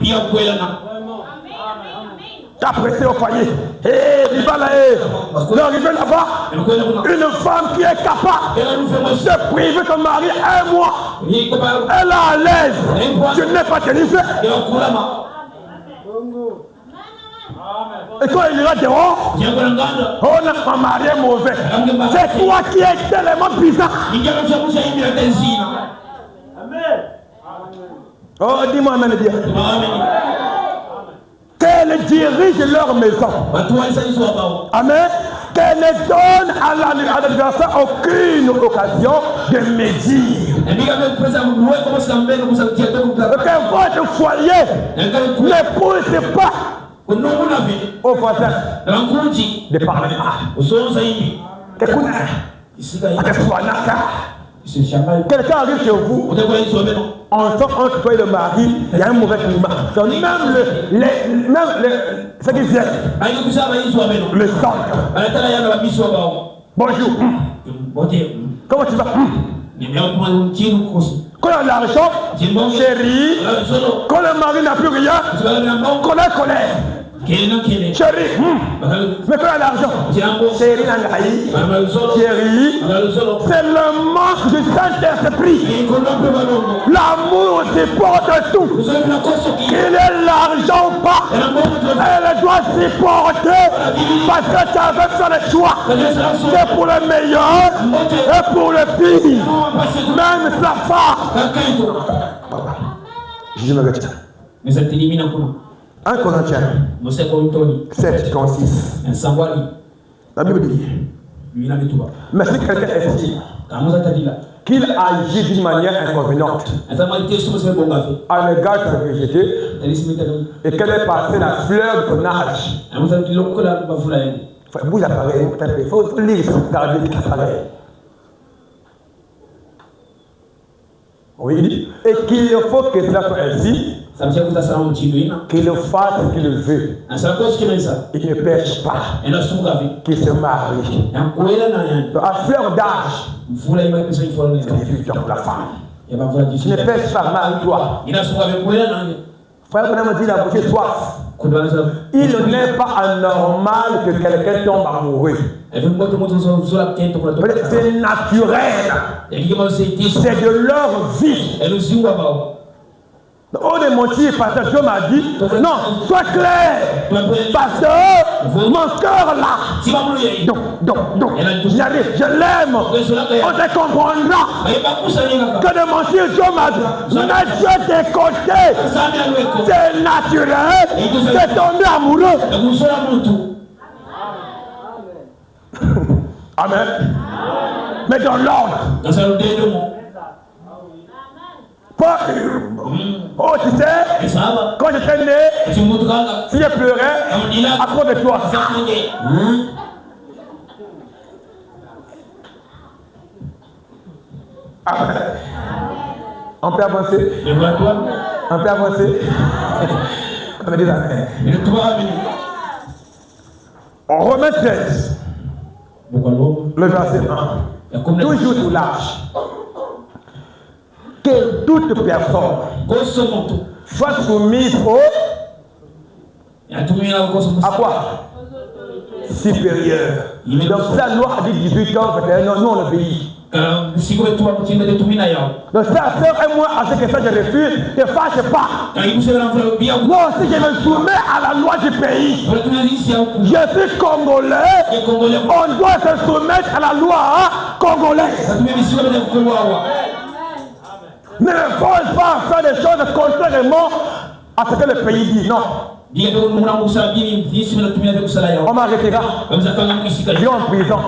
T'as pressé au foyer. Il va là. L'arrivée là-bas, une femme qui est capable de priver son mari un mois. Elle est à l'aise. Je n'ai pas tenu fait. Et quand il ira dehors, on a un mari mauvais. C'est toi qui es tellement bizarre. Oh, dis-moi, amen, Dieu. Qu'elle dirige leur maison. Amen. Qu'elle ne donne à l'adversaire aucune occasion de médire. Que votre foyer ne pousse pas au voisin de parler. Quelqu'un arrive chez vous, on sent entre toi et le mari, il y a un mauvais climat. Donc même ce qui vient, le centre. Bonjour. Comment tu vas? Quand il y a l'argent, chérie, quand le mari n'a plus rien, colère. Chérie, mais quand il y a l'argent, chérie, c'est le manque du Saint-Esprit. L'amour supporte tout. Qu'il ait l'argent ou pas, elle doit supporter parce que tu avais fait le choix. C'est pour le meilleur et pour le pire. Même sa femme. Je dis ma bête. 1 Corinthiens 7:6. La Bible dit, mais si quelqu'un estime qu'il agit d'une manière inconvéniente à l'égard de sa végété et qu'elle est passée la fleur de son âge, bouge l'appareil, il faut lire son appareil. Oui, il dit, et qu'il faut que cela soit ainsi. Qu'il fasse ce qu'il veut. Il ne pêche pas. Qu'il se marie. À fleur d'âge, c'est la femme. Tu ne pêches pas, marie-toi. Frère, on dit la bouche soif. Il n'est pas anormal que quelqu'un tombe amoureux. C'est naturel. C'est de leur vie. Oh, de mentir, pasteur Dieu m'a dit, non, sois clair, pasteur, mon cœur là, donc, je l'aime, on te comprendra, que de mentir, Dieu m'a dit, mais Dieu de côté, c'est naturel, c'est tombé amoureux. Amen. Mais dans l'ordre. Pas, oh, tu sais, quand j'étais né, si je pleurais, à cause de toi. On peut avancer. On peut avancer. On me dit amen. Romains 13. Le verset 1. Toujours sous l'âge. Que toute personne soit soumise à quoi? Supérieur. Donc la loi a dit 18 ans, nous on obéit. Donc ça sert et moi à ce que ça je refuse, ne fâche pas. Moi aussi je me soumets à la loi du pays. Je suis congolais, on doit se soumettre à la loi congolaise. Ne force pas à faire des choses contrairement à ce que le pays dit, non. On m'arrêtera. Je vais en prison.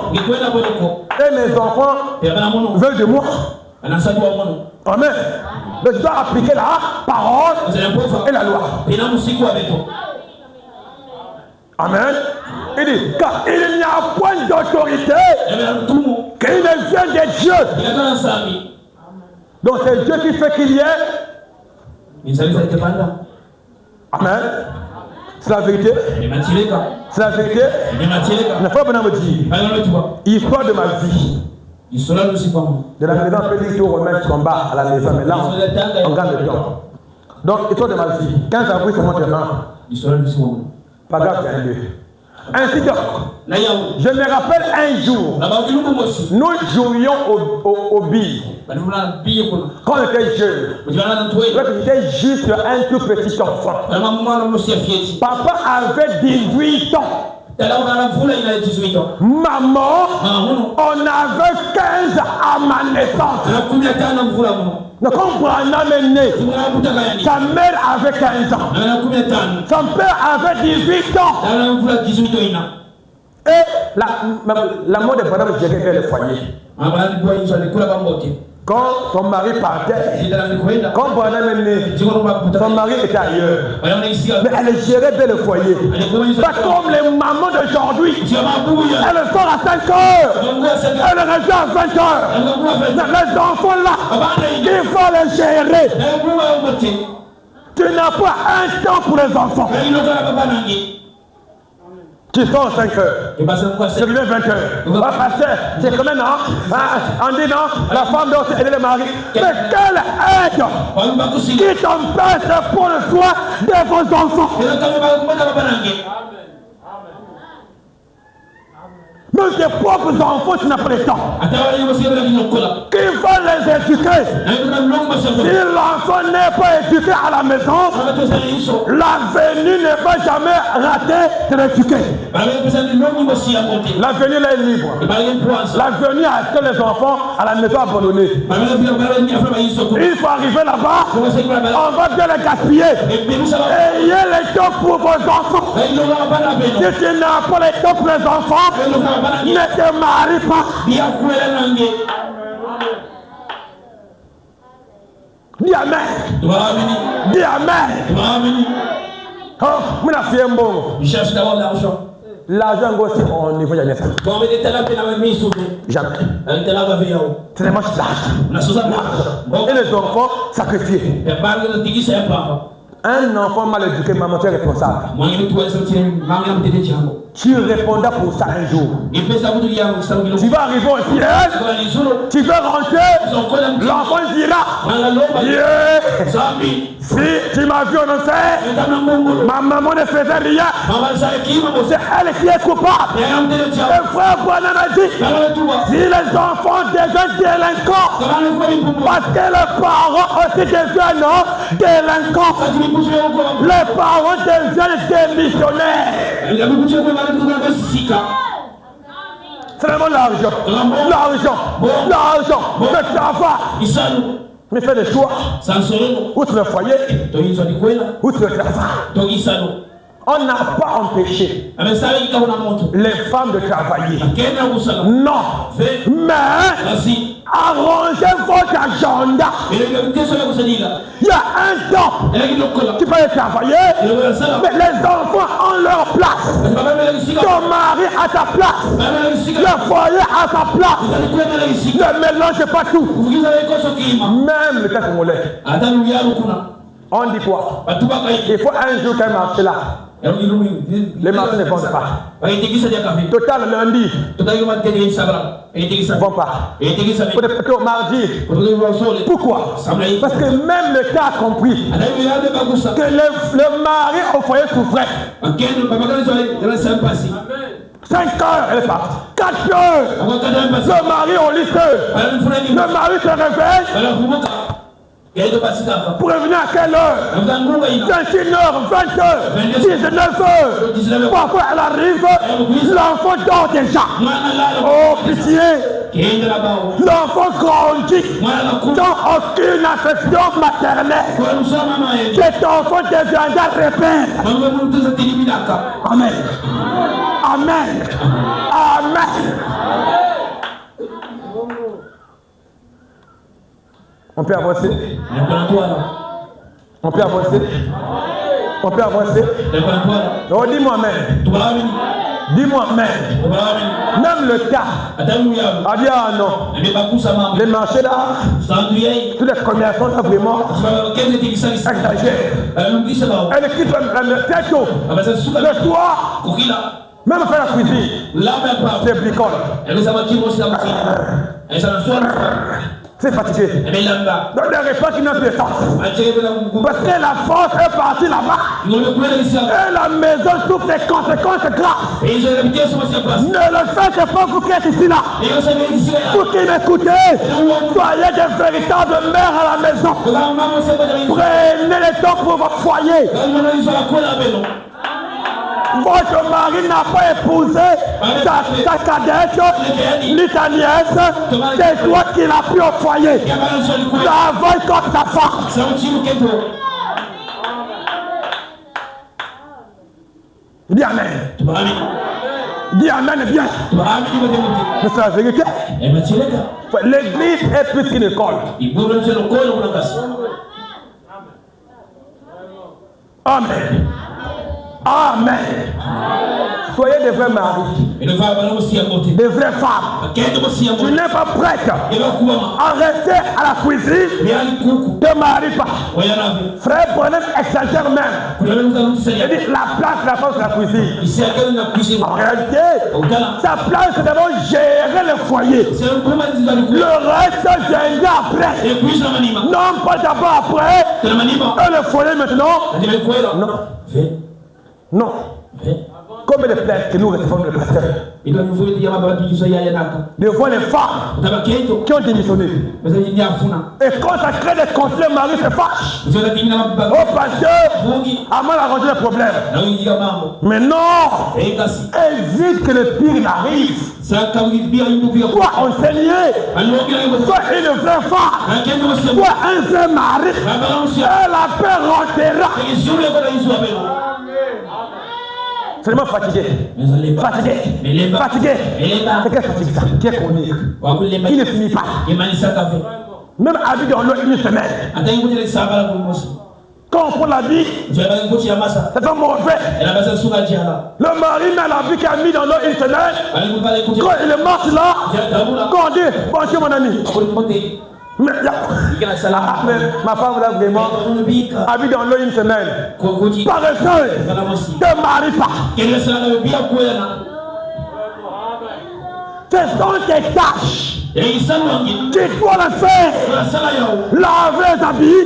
Et mes enfants veulent de moi. Amen. Donc je dois appliquer la parole et la loi. Amen. Il dit, car il n'y a point d'autorité qui ne vient de Dieu. Donc c'est Dieu qui fait qu'il y ait. Amen. C'est la vérité. C'est la vérité. Ne faut pas me dire. Histoire de ma vie. De la maison, on peut dire qu'il faut remettre son bas à la maison, mais là, on gagne le temps. Donc, histoire de ma vie. 15 avril, c'est mon terrain. Pas grave, c'est un lieu. Ainsi donc, je me rappelle un jour, nous jouions au billes. Quand on était jeune, j'étais juste un tout petit enfant. Papa avait 18 ans. Maman, on avait 15 à ma naissance. Donc quand Branham est né, sa mère avait 15 ans. Son père avait 18 ans. Et la mort de Branham gérait vers le foyer. Quand son mari partait, quand Branham est né, son mari était ailleurs. Mais elle gérait bien le foyer. Pas comme les mamans d'aujourd'hui. Elle sort à 5 heures. Elle revient à 20 heures. Les enfants là, il faut les gérer. Tu n'as pas un temps pour les enfants. Tu sors à 5 heures. Je viens à 20 heures. Pasteur, c'est quand même, on dit non, la femme doit aider le mari. Mais quelle aide qui t'empêche pour le soin de vos enfants? Mais tes propres enfants, tu n'as pas le temps. Qui va les éduquer? Si l'enfant n'est pas éduqué à la maison, l'avenir ne va jamais rater de l'éduquer. L'avenir est libre. L'avenir a que les enfants à la maison abandonnés. Il faut arriver là-bas, on va bien les gaspiller. Ayez le temps pour vos enfants. Si tu n'as pas le temps pour les enfants, ne te marie pas. Dis amen. Dis amen. Oh, mon affaire bon. Je cherche d'abord l'argent. L'argent aussi, on n'y voit jamais ça. Jamais. C'est les manches d'argent. Et les enfants sacrifiés. Un enfant mal éduqué, maman, tu es responsable. Tu répondras pour ça un jour. Tu vas arriver au ciel, tu vas rentrer, l'enfant dira, si tu m'as vu en enfer, ma maman ne faisait rien, c'est elle qui est coupable. Et frère Branham a dit, si les enfants deviennent délinquants, parce que les parents aussi deviennent délinquants, les parents deviennent démissionnaires. C'est vraiment l'argent. L'argent. Le travail. Mais fais des choix. Outre le foyer, outre le travail. On n'a pas empêché les femmes de travailler. Non. Mais arrangez votre agenda. Il y a un temps, tu peux aller travailler, mais les enfants ont leur place. Ton mari a sa place. Le foyer a sa place. Ne mélange pas tout. Même le cas congolais. On dit quoi? Il faut un jour qu'un marché là. Les marchés ne vendent pas. Total lundi, ils ne vendent pas. Peut-être mardi. Pourquoi? Parce que même le cas a compris que le mari au foyer souffrait. 5 heures, elle est partie. 4 heures, le mari au lycée. Le mari se réveille. Prévenez à quelle heure? 21h, 20h, 19h. Parfois elle arrive, l'enfant dort déjà. Oh pitié. L'enfant grandit sans aucune affection maternelle. Cet enfant deviendra repère. Amen. Amen. Amen. On peut avancer. On peut avancer. On peut avancer. Oh, dis-moi amen. Dis-moi amen. Même le cas. A dit ah non. Les marchés là, toutes les combinaisons là vraiment exagèrent. Elle quitte le tête chaud. Le soir, même faire la cuisine. C'est bricole. C'est fatigué. Donc les repas qui n'ont plus de sens. Parce que la force est partie là-bas. Et la maison souffre des conséquences graves. Ne le faites pas vous qui êtes ici là. Vous qui m'écoutez, soyez des véritables mères à la maison. Prenez le temps pour votre foyer. Votre mari n'a pas épousé ta cadette ni ta nièce. C'est toi qui l'as pris au foyer. Ça vole comme ta femme. Dis amen. Dis amen bien. Mais c'est la vérité. L'église est plus qu'une école. Amen. Amen. Soyez des vrais maris, des vraies femmes. Tu n'es pas prête à rester à la cuisine. Ne marie pas. Frère Bonnet exagère même. Il dit la place de la femme c'est la cuisine. En réalité, sa place c'est d'abord gérer le foyer. Le reste viendra après. Non pas d'abord après. Et le foyer maintenant. Non. Non. Combien de plaintes que nous recevons le pasteur devant les femmes qui ont démissionné. Et quand ça crée des conflits, Marie se fâche. Oh pasteur, avant d'arranger le problème. Mais non, évite que le pire n'arrive. Soit enseigné, soit une vraie femme, soit un vrai mari. Et la paix rentrera. Seulement fatigué. Fatigué. C'est quelle fatigue ça? Qui est chronique? Qui ne finit pas. Même habit dans l'eau une semaine. Quand on prend la vie, c'est un mauvais. Le mari met la vie qu'il a mis dans l'eau une semaine. Quand il marche là, quand on dit bonjour mon ami. Mais ma femme là vraiment habite dans l'eau une semaine. Paresseuse, ne marie pas. Ce sont tes tâches. Tu dois le faire. Laver les habits,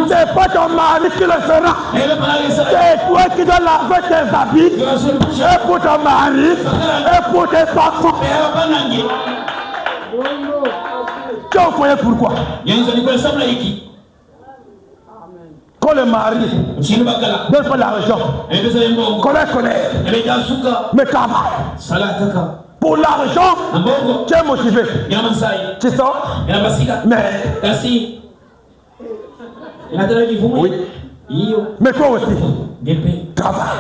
c'est pas ton mari qui le fera. C'est toi qui dois laver tes habits. Et pour ton mari, et pour tes enfants. Tu as envoyé pourquoi? Quand le mari donne pas l'argent, connaît, mais travaille. Pour l'argent, tu es motivé. Tu sors, mais oui. Mais toi aussi, travaille.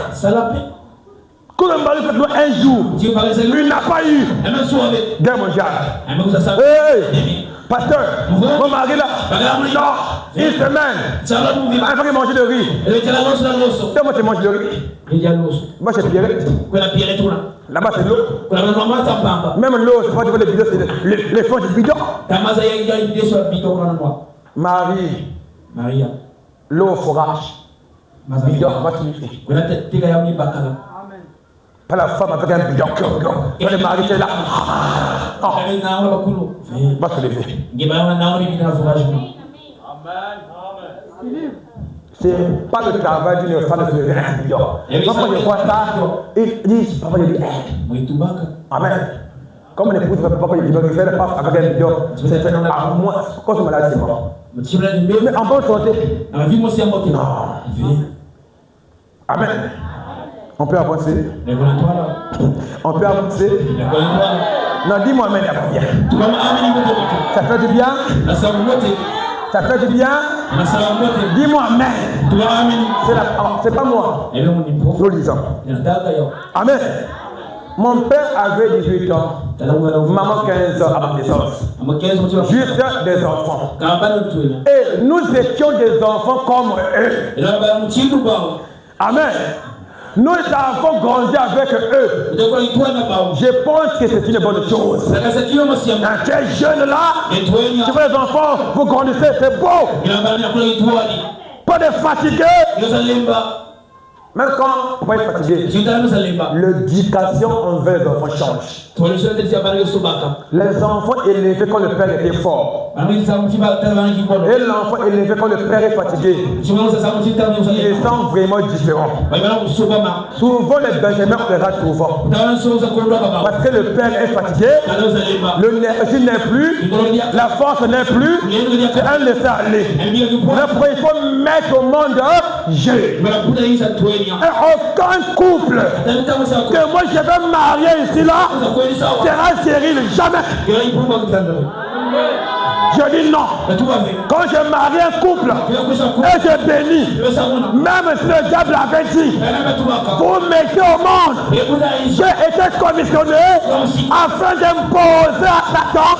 Quand le mari fait un jour, il n'a pas eu guerre mondiale. Hey, pasteur, mon mari là, non, une semaine, il faut manger de riz. Et moi, tu manges de riz. Moi, c'est Pierrette. Là-bas, c'est l'eau. Même l'eau, c'est pas les bidons, c'est les fonds du bidon. Marie, l'eau au forage. Bidon, va signifier. Pas la femme avec un bidon. Quand le mari est là, va se lever. C'est pas le travail d'une femme de se lever un bidon. Quand je vois ça, il dit, papa, je dis, Amen. Comme on épouse ne peut pas que je vais le pas avec un bidon, c'est fait à moi, quand je me l'a dit, mais en bonne santé. Non. Amen. On peut avancer. On peut avancer. Non, dis-moi Amen. Ça fait du bien. Ça fait du bien. Dis-moi Amen. C'est pas moi. Nous lisons. Amen. Mon père avait 18 ans. Maman 15 ans à ma naissance. Juste des enfants. Et nous étions des enfants comme eux. Amen. Nous avons grandi avec eux. Je pense que c'est une bonne chose. Tu es jeune là, tu vois les enfants, vous grandissez, c'est beau. Pas de fatigué. Même quand on va être fatigué, l'éducation envers les enfants change. Les enfants élevés quand le père était fort. Et l'enfant élevé quand le père est fatigué. Ils sont vraiment différents. Souvent les benjamins on les rate souvent. Parce que le père est fatigué, l'énergie n'est plus, la force n'est plus, c'est un laisser aller. Après il faut mettre au monde jeu. Et aucun couple que moi je vais marier ici là sera stérile jamais. Je dis non. Quand je marie un couple et je bénis, même si le diable avait dit, vous mettez au monde, j'ai été commissionné afin d'imposer à Satan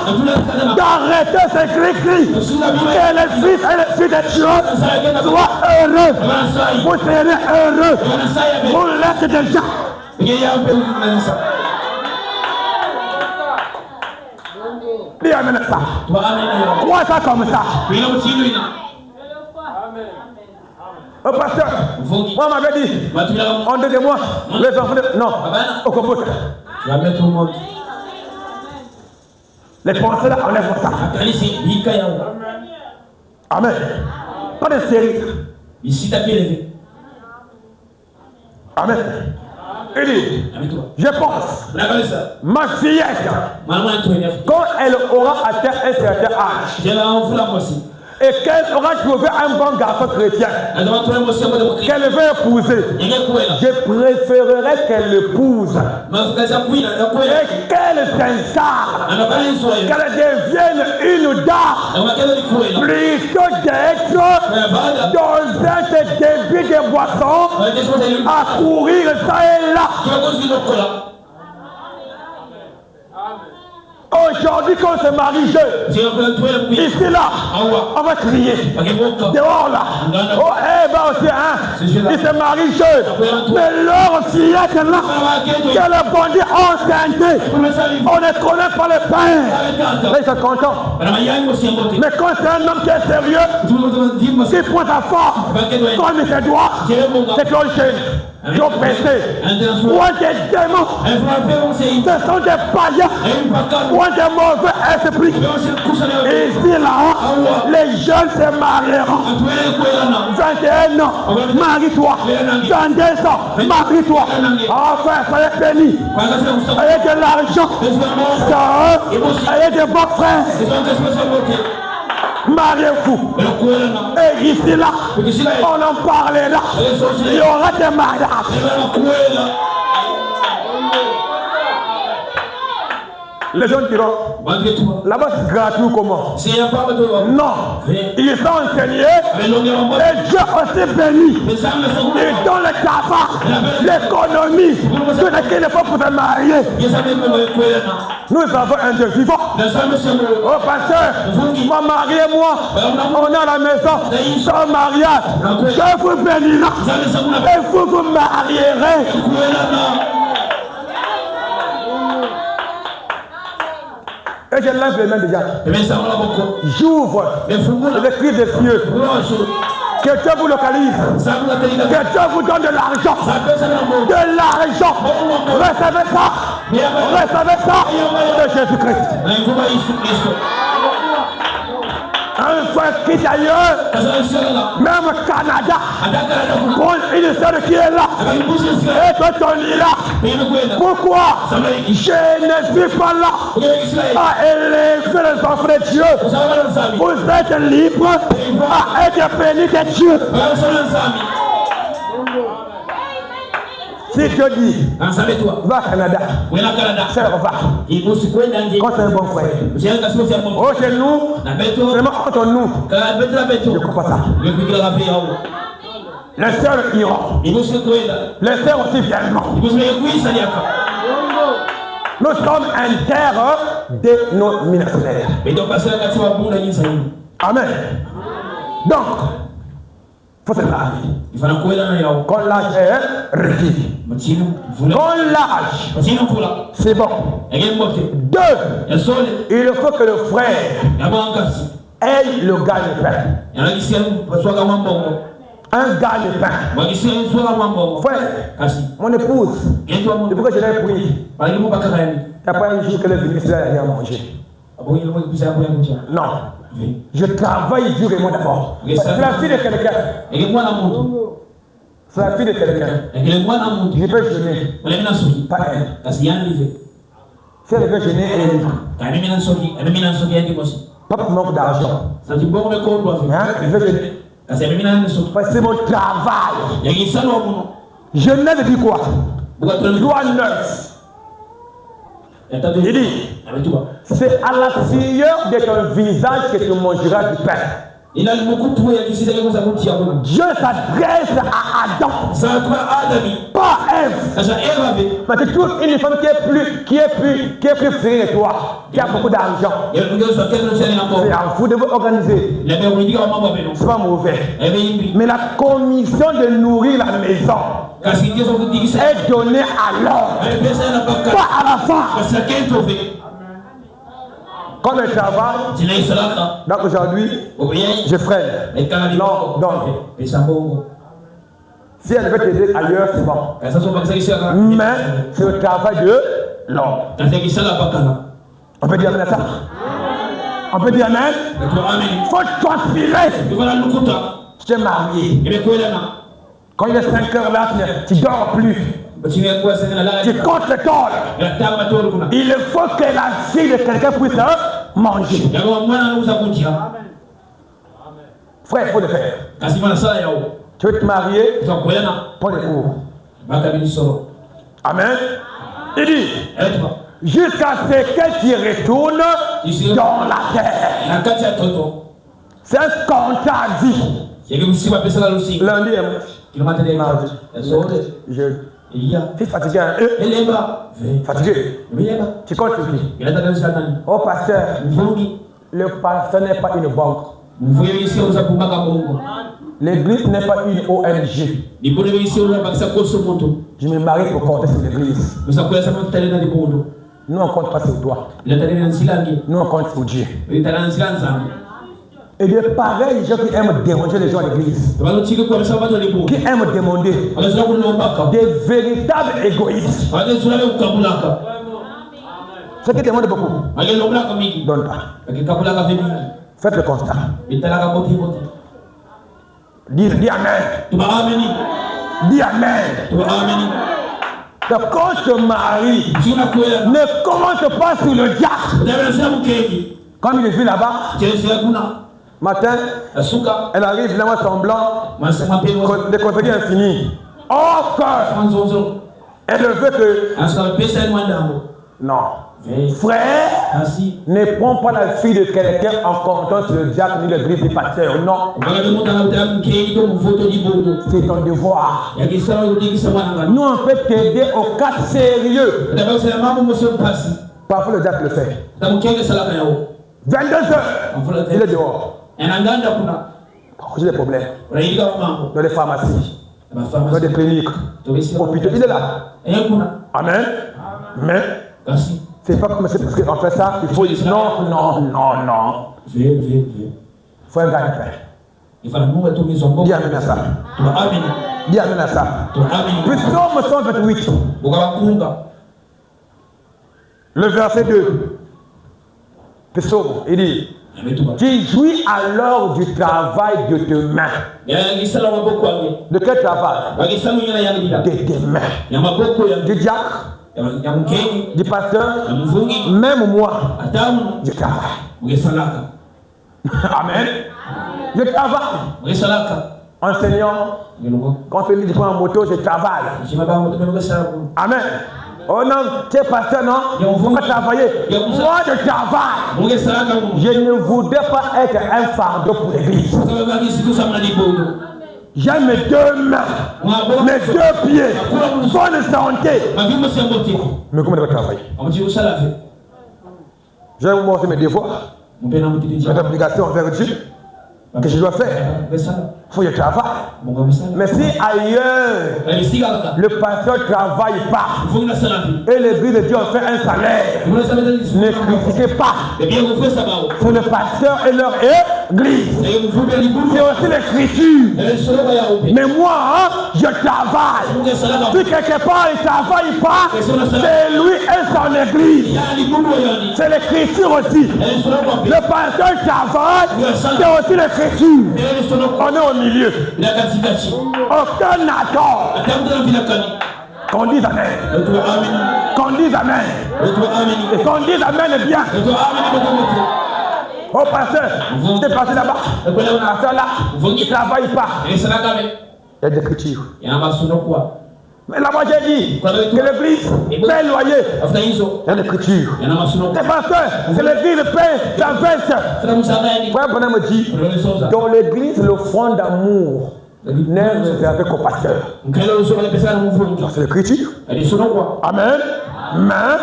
d'arrêter ces cris-cris. Que les fils et les filles des choses soient heureux. Vous serez heureux. Vous l'êtes déjà. Dis amen ça. Crois ça comme ça. Au pasteur, moi m'avait dit, en 2 mois, les enfants, non, au compost. Les pensées là, enlève ça. Amen. Pas de série. Amen. Il dit, je pense, ma fillette, quand elle aura atteint un certain âge, et qu'elle aura trouvé un bon garçon chrétien, qu'elle veut épouser, je préférerais qu'elle l'épouse et qu'elle s'installe, qu'elle devienne une dame, plutôt d'être dans un débit de boisson à courir ça et là. Aujourd'hui, quand on se marie jeune, ici là, on va crier. Dehors là, oh, eh ben aussi, hein, ils se marient jeune. Mais leur fillette là, qu'elle a bandit enceinte, on ne connaît pas le pain. Là, ils sont contents. Mais quand c'est un homme qui est sérieux, qui prend sa forme, comme il se doit, c'est qu'on gêne. Ils ont pressé. Ou des démons. Ce sont des païens. Ou des mauvais esprits. Et ici là, les jeunes se marieront. 21 ans, marie-toi. 22 ans, marie-toi. Enfin, soyez bénis. Ayez de l'argent. Ayez de bons frères. Mariez-vous. Et ici là, on en parlera. Il y aura des mariages. Les gens diront, là-bas c'est gratuit ou comment? Non, ils sont enseignés et Dieu aussi béni. Et dans le cafard, l'économie, tout ce qui n'est pas pour se marier. Nous avons un Dieu vivant. Oh pasteur, mon mari et moi, on est à la maison, sans mariage. Je vous bénira et vous vous marierez. Et je lève les mains déjà. J'ouvre le cri des cieux. Que Dieu vous localise. Que Dieu vous donne de l'argent. De l'argent. Recevez ça. Recevez ça de Jésus-Christ. Un frère qui est ailleurs, même au Canada, pour une sœur qui est là, et toi ton lit là, Pourquoi je ne suis pas là à élever les enfants de Dieu? Vous êtes libres à être bénis de Dieu. Si Dieu dit, va au Canada, c'est le repas. Quand c'est un bon frère. Oh, chez nous, seulement entre nous. Je ne crois pas ça. Les sœurs iront. Les sœurs aussi viendront. Nous sommes interdénominationnels. Amen. Donc, il faut se marier. Quand l'âge est requis. Quand l'âge, c'est bon. Deux, il faut que le frère ait le gagne-pain. Un gagne-pain. Frère, mon épouse, depuis que je l'ai pris, il n'y a pas un jour que le ministère a rien à manger. Non. Je travaille dur et moi d'abord. C'est la fille de quelqu'un. C'est la fille de quelqu'un. Je peux jeûner. Pas elle. Si elle veut jeûner, elle est libre. Pas pour manque d'argent. Elle veut jeûner. C'est mon travail. Jeûner veut dire quoi? Loi 9. Il dit, c'est à la sueur de ton visage que tu mangeras du pain. Dieu s'adresse à Adam, pas Ève. Mais tu trouves une femme qui est plus frère que toi, qui a beaucoup d'argent. C'est à vous de vous organiser. C'est pas mauvais. Mais la commission de nourrir la maison est donnée à l'homme, pas à la femme. Quand je travaille, donc aujourd'hui, je freine. Non, donc, si elle veut t'aider ailleurs, c'est bon. Mais c'est le travail de l'homme. On peut dire amen à ça? On peut dire amen? Il faut transpirer. Tu t'es marié. Quand il est 5 heures là, tu ne dors plus. Tu comptes le temps. Il faut que la fille de quelqu'un puisse manger. Frère, il faut le faire. Tu veux te marier? Prends les cours. Amen. Il dit, jusqu'à ce que tu retournes dans la terre. C'est un contrat à vie. Lundi et mardi. Tu es fatigué. Fatigué. Tu comptes sur qui? Oh pasteur, le pasteur n'est pas une banque. L'église n'est pas une ONG. Je me marie pour compter sur l'église. Nous on compte pas sur toi. Nous on compte sur Dieu. Et de pareils gens qui aiment déranger les gens à l'église, qui aiment demander, des véritables égoïstes. Ceux qui demandent beaucoup, donne pas. Faites le constat. Dis amen. Dis amen. Donc quand je te marie, ne commence pas sur le diable. Comme il est vu là-bas, matin, elle arrive là, semblant de conseiller infini. Or que elle veut que... Non. Frère, ne prends pas la fille de quelqu'un en comptant sur le diable ni l'église du pasteur. Non. C'est ton devoir. Nous, on peut t'aider au cas sérieux. Parfois, le diable le fait. 22h, il est dehors. J'ai des problèmes. Dans les pharmacies, dans les cliniques, hôpitaux, il est là. Amen. Mais c'est pas comme c'est parce qu'on fait ça, il faut dire non. Il faut un gagne-pain. Dis amen à ça. Dis amen à ça. Psaume 128. Le verset 2. Psaume, il dit, Tu jouis alors du travail de tes mains. De quel travail? De tes mains. Du diacre, du pasteur, même moi, je travaille. Amen. Je travaille. Enseignant, quand on fait du point en moto, je travaille. Amen. Oh non, tu es pasteur, non? Il faut pas travailler. Moi, je travaille. Je ne voudrais pas être un fardeau pour l'église. J'ai mes deux mains, mes deux pieds, bonne santé. Mais comment je vais travailler? Je vais vous montrer mes devoirs, mes obligations envers Dieu. Que je dois faire? Il faut que je travaille. Mais si ailleurs, le pasteur ne travaille pas et l'église de Dieu en fait un salaire, ne critiquez pas. C'est le pasteur et leur église. C'est aussi l'écriture. Mais moi, je travaille. Si quelque part il ne travaille pas, c'est lui et son église. C'est l'écriture aussi. Le pasteur travaille, c'est aussi l'écriture. On est au milieu. Aucun accord. Qu'on dise Amen. Qu'on dise Amen. Et qu'on dise Amen bien. Oh pasteur, tu es parti là-bas. Pasteur là, il ne travaille pas. Il y a des écritures. Mais là-bas j'ai dit que l'église paie le loyer. Il y a l'écriture. C'est pasteur, que l'église paie sa veste. Frère Bonheur me dit, dans l'église, le front d'amour n'est réservé qu'au pasteur. C'est l'écriture. Amen. Mais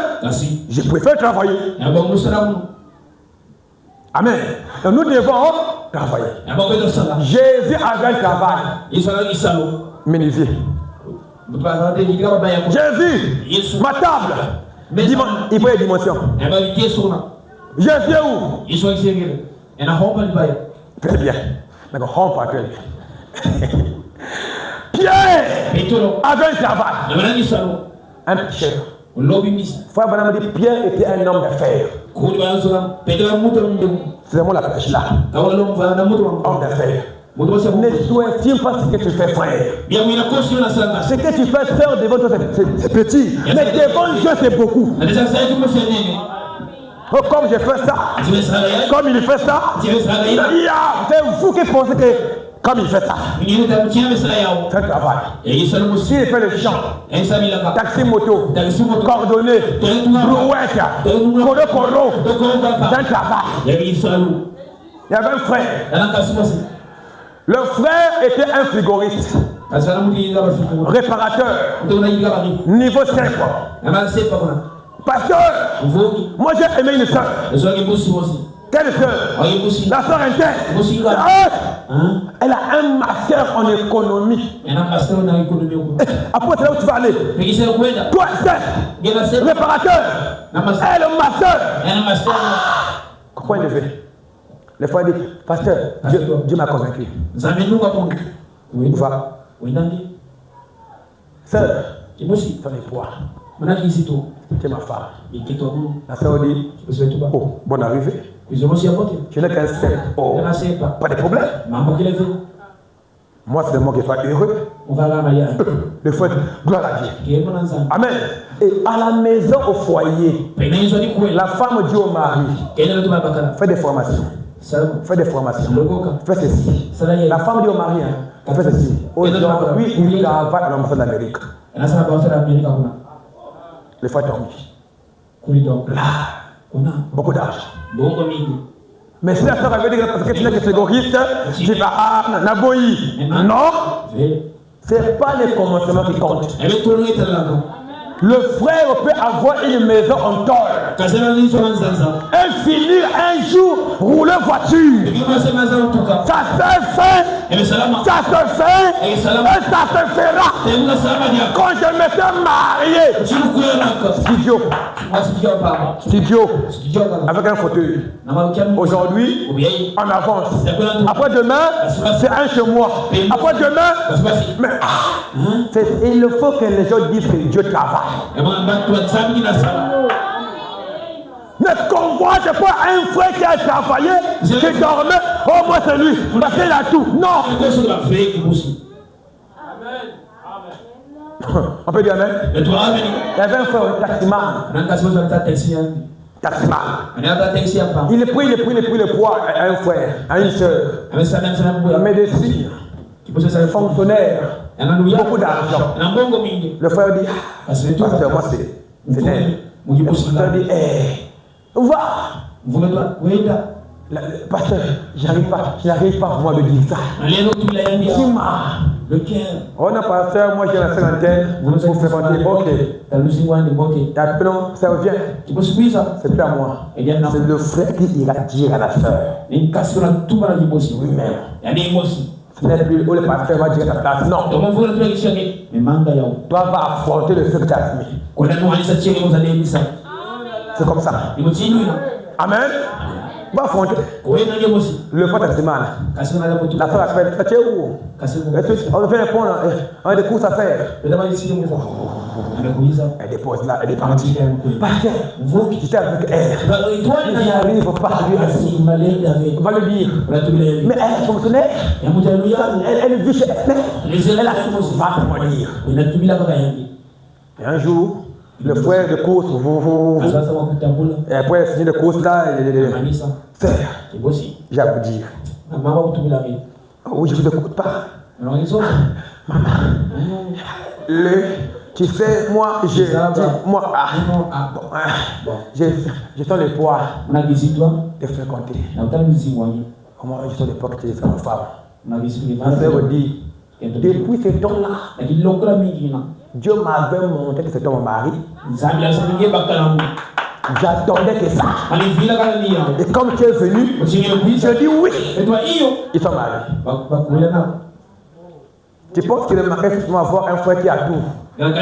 je préfère travailler. Amen. Donc nous devons travailler. Jésus avait un travail. Menuisier. Jésus, ma table, il faut une dimension. Jésus où? Très bien. D'accord, on parle très bien. Pierre avait un travail. Un pécheur. Frère Branham dit Pierre était un homme d'affaires. C'est vraiment la pêche là. Homme d'affaires. Ne sous-estime pas ce que tu fais, frère. Ce que tu fais faire devant toi, c'est petit. Mais devant Dieu, c'est beaucoup. Oh, comme je fais ça, comme il fait ça, c'est vous qui pensez que comme il fait ça, c'est un travail. S'il fait le chant, taxi moto, coordonné, brouette, coro, c'est un travail. Il y avait un frère. Le frère était un frigoriste, réparateur, niveau 5. Pasteur, moi j'ai aimé une soeur. Quelle soeur? La soeur interne. Elle a un master en économie. Après, c'est là où tu vas aller. Toi, c'est réparateur. Elle, le master. Pourquoi il le fait? Les frères disent, pasteur, Dieu m'a convaincu. Va. Sœur, ton espoir. C'est ma femme. La sœur dit, oh, bonne arrivée. Je n'ai qu'un seul. Oh, pas de problème. Moi, c'est moi qui sois heureux. Le frère, gloire à Dieu. Amen. Et à la maison, au foyer, la femme dit au mari, fais des formations. Fais des formations. Fais ceci. La femme dit au mari, fais ceci. Aujourd'hui, il travaille à l'ambassade d'Amérique. Les frères tombent. Là, beaucoup d'argent. Mais si la soeur avait dit parce que tu n'es que frigoriste, tu vas à Naboyi. Non, ce n'est pas les commencements qui comptent. Le frère peut avoir une maison en tôle et finir un jour rouler voiture. Ça se fait, ça se fait et ça se fera. Quand je m'étais marié, studio, avec un fauteuil. Aujourd'hui, on avance. Après demain, c'est un chez moi. Après demain, mais il faut que les gens disent que Dieu travaille. Ne convoite pas un frère qui a travaillé, qui dormait, oh moi c'est lui, parce qu'il a tout. Non. On peut dire amen. Il y avait un frère, taximan. Il est pris le poids à un frère, à une soeur. Un médecin, un fonctionnaire, beaucoup d'argent. Le frère dit, pasteur, moi c'est elle. Le pasteur dit, va. Pasteur, j'arrive pas vraiment de dire ça. Le cœur. On a pasteur, moi j'ai la cinquantaine, vous fréquentez, ok. Maintenant, ça revient. C'est plus à moi. C'est le frère qui ira dire à la soeur. Oui-même. Ce n'est plus où le pasteur va dire à ta place. Non. Toi vas affronter le feu que tu as mis. C'est comme ça. Amen. Va affronter. Le frère taximan. La soeur appelle. Tu es où? On fait répondre. On a des courses à faire. Elle dépose là, elle est partie. Pasteur, vous qui êtes avec elle, il n'y arrive pas à lui assis. On va le dire. Mais elle est fonctionnaire. Elle vit chez elle. Elle a va dire. Et un jour, le frère de course, et après signer de course là, sœur, j'ai à vous dire. Oui, je ne vous écoute pas. Maman, tu sais, moi, j'ai tant de poids de fréquenter. Comment je suis l'époque que j'étais une femme. Ma sœur dit, depuis ce temps-là, Dieu m'avait montré que c'était mon mari. J'attendais que ça. Et comme tu es venu, je dis oui. Ils sont mariés. Tu penses que le mari peut avoir un frère qui a tout? Non.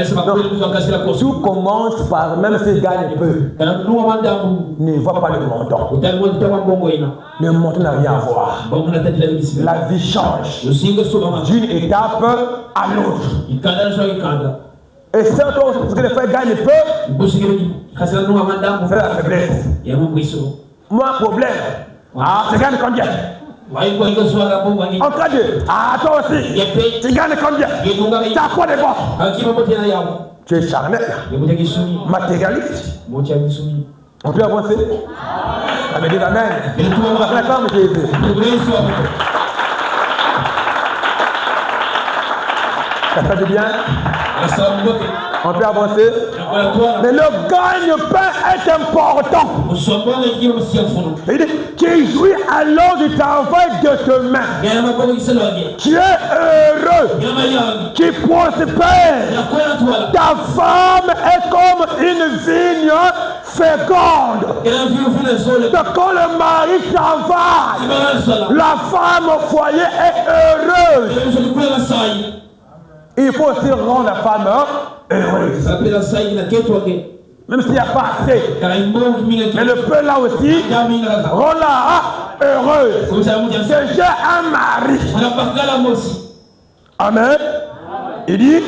Tout commence par, même s'il gagne peu, ne voit pas le montant. Le montant n'a rien à voir. La vie change d'une étape à l'autre. Et c'est parce que le frère gagne peu, c'est la faiblesse. Moi, problème. Tu gagnes combien? En cas de, toi aussi, tu gagnes combien? Tu as quoi de bon? Tu es charnel, matérialiste. On peut avancer? Ça veut dire amen. On va faire comme Jésus. Ça fait du bien? On peut avancer. Mais le gagne-pain est important. Il dit, tu jouis alors du travail de tes mains. Tu es heureux. Tu prospères. Ta femme est comme une vigne féconde. Quand le mari travaille, la femme au foyer est heureuse. Il faut aussi rendre la femme heureuse. Même s'il n'y a pas assez. Mais le peu là aussi, rend-la heureuse. Déjà un mari. Amen. Il dit,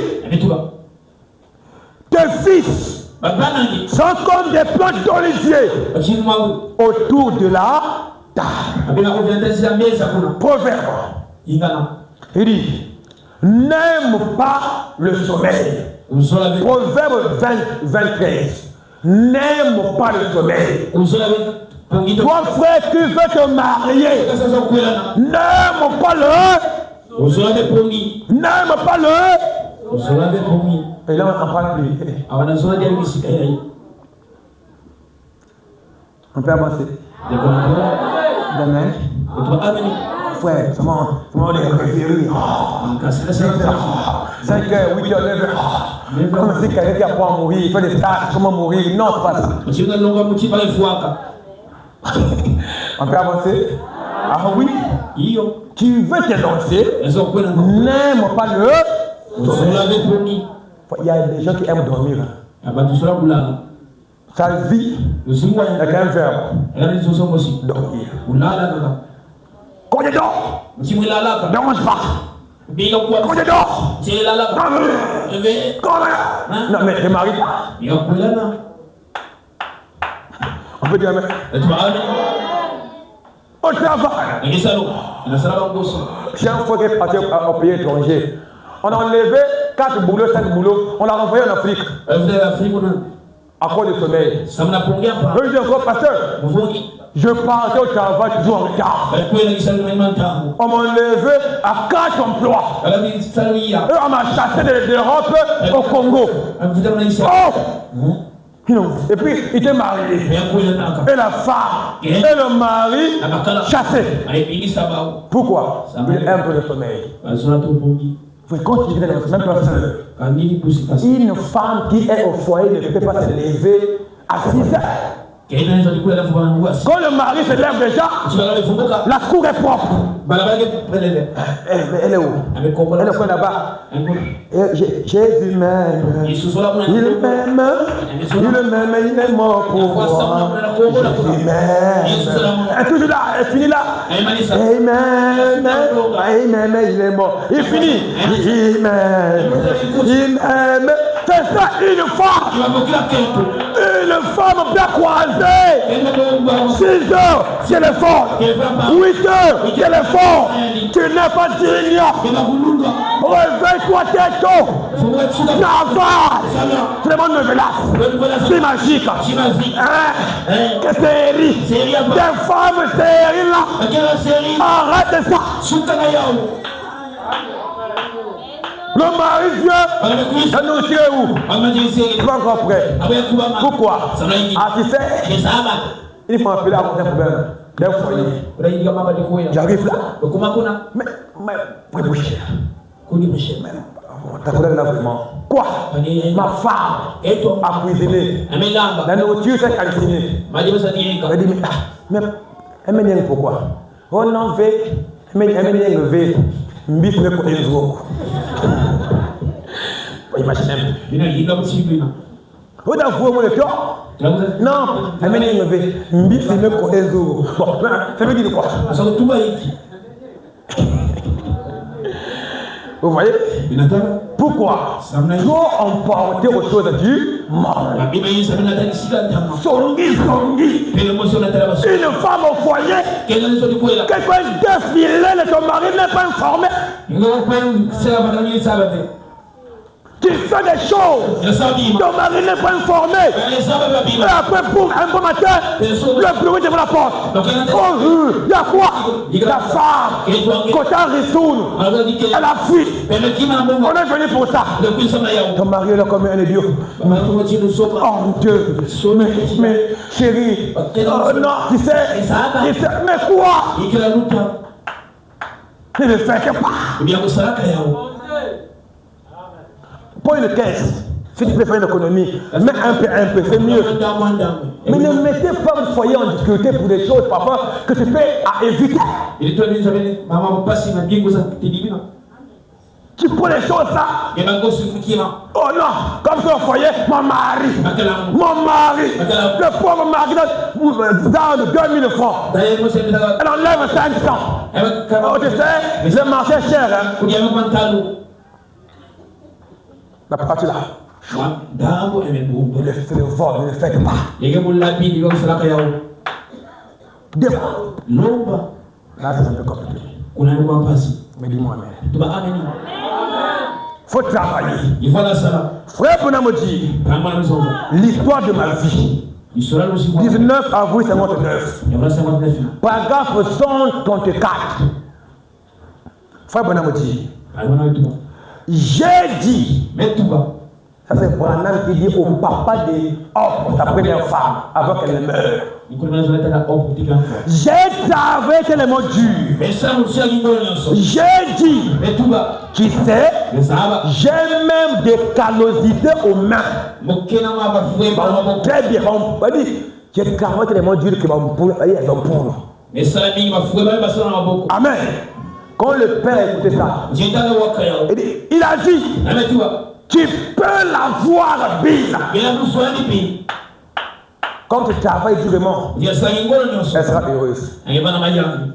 tes fils sont comme des plantes d'olivier autour de la table. Proverbe. Il dit, n'aime pas le sommeil. Proverbe 23. N'aime pas le sommeil. Toi, frère, tu veux te marier. N'aime pas le. N'aime pas le. Et là, on ne parle plus. On peut avancer. Amen. Frère, comment on est référé? 5h, 8h, 9h. Comme si quelqu'un qui apprend à mourir, il fait des stages, comment mourir? Non, c'est pas ça. On peut avancer? Ah oui? Tu veux te lancer? N'aime pas le. Il y a des gens qui aiment dormir. Sa vie, avec un verbe. Dormir. Quand je dors, ne mange pas. Quand je dors, non mais je ne marie pas. On peut dire amen. Au travail. J'ai un fois qui est parti au pays étranger. On a enlevé 4 boulots, 5 boulots. On l'a renvoyé en Afrique. À cause du sommeil. Je dis encore, pasteur, je partais au travail toujours en retard. On m'a enlevé à 4 emplois. Et on m'a chassé de l'Europe au Congo. Oh! Et puis, il était marié. Et la femme et le mari chassés. Pourquoi? Il aime peu le sommeil. Vous continuez dans la même personne. Une femme qui est au foyer ne peut pas se lever à 6 heures. Quand le mari se lève déjà, la cour est propre. Elle est où? Elle est quoi là-bas? Jésus m'aime. Il m'aime. Il est mort pour moi. Jésus m'aime. Elle est toujours là. Elle finit là. Il m'aime. Il est mort. Il finit. Il m'aime. C'est ça, une femme. Une femme bien croisée. 6 heures, c'est l'effort. 8 heures, c'est l'effort. Tu n'es pas digne. Réveille-toi tête tôt. Navale. Tout le monde me glace. C'est magique. Que série. Des femmes séries là. Arrête ça. Le mari vient, ça nous tire où? Pas encore prêt. Pourquoi? Ah, tu sais, il faut appeler à mon problème d'un foyer. J'arrive là. Mais, boucher. Ta collègue là vraiment. Quoi? Ma femme a cuisiné. La nourriture s'est calcinée. Elle dit, mais elle me dit pourquoi? Oh non, elle me dit levé. Mbif me ko enzo. Imaginez. Vous avez vu le cœur? Non, elle m'a dit Mbif me ko enzo. Bon, ça veut dire quoi? Vous voyez? Pourquoi? Trop emporter aux choses du monde. Songi. Une femme au foyer. Quelqu'un défilé de ton mari n'est pas informé. Tu fais des choses. Ton mari n'est pas informé. Et après, boum, un bon matin, le bruit devant la porte. Oh, il y a quoi? La femme, quand elle retourne, elle a fui. On est venu pour ça. Ton mari est là comme un idiot. Oh Dieu. Mais chérie, oh non, tu sais, mais quoi? Ne le fais pas. Pas une caisse. Si tu peux faire une économie, mets un peu, c'est mieux. Mais ne mettez pas votre foyer en difficulté pour des choses, papa, que tu peux éviter. Tu prends les choses là. Oh non, comme ça au foyer, mon mari, le pauvre mari donne 2000 francs. Elle enlève 500. Oh, tu sais, le marché est cher. La partie là. Ne le vol, ne le faites pas. Là, c'est un peu compliqué. Mais dis-moi, amen. Faut travailler. Frère Bonham dit, l'histoire de ma vie. 19 avril 59. Paragraphe 134. Frère Bonham dit, j'ai dit, ça c'est Branham qui dit au papa de sa première femme avant qu'elle meure. J'ai travaillé tellement dur. J'ai dit, tu sais, j'ai même des callosités aux mains. Très bien, on va dire, j'ai travaillé tellement dur que mon poule, elles ont pour. Amen. Quand le père écoutait ça, il a dit, tu peux la voir bien. Quand tu travailles durement, elle sera heureuse.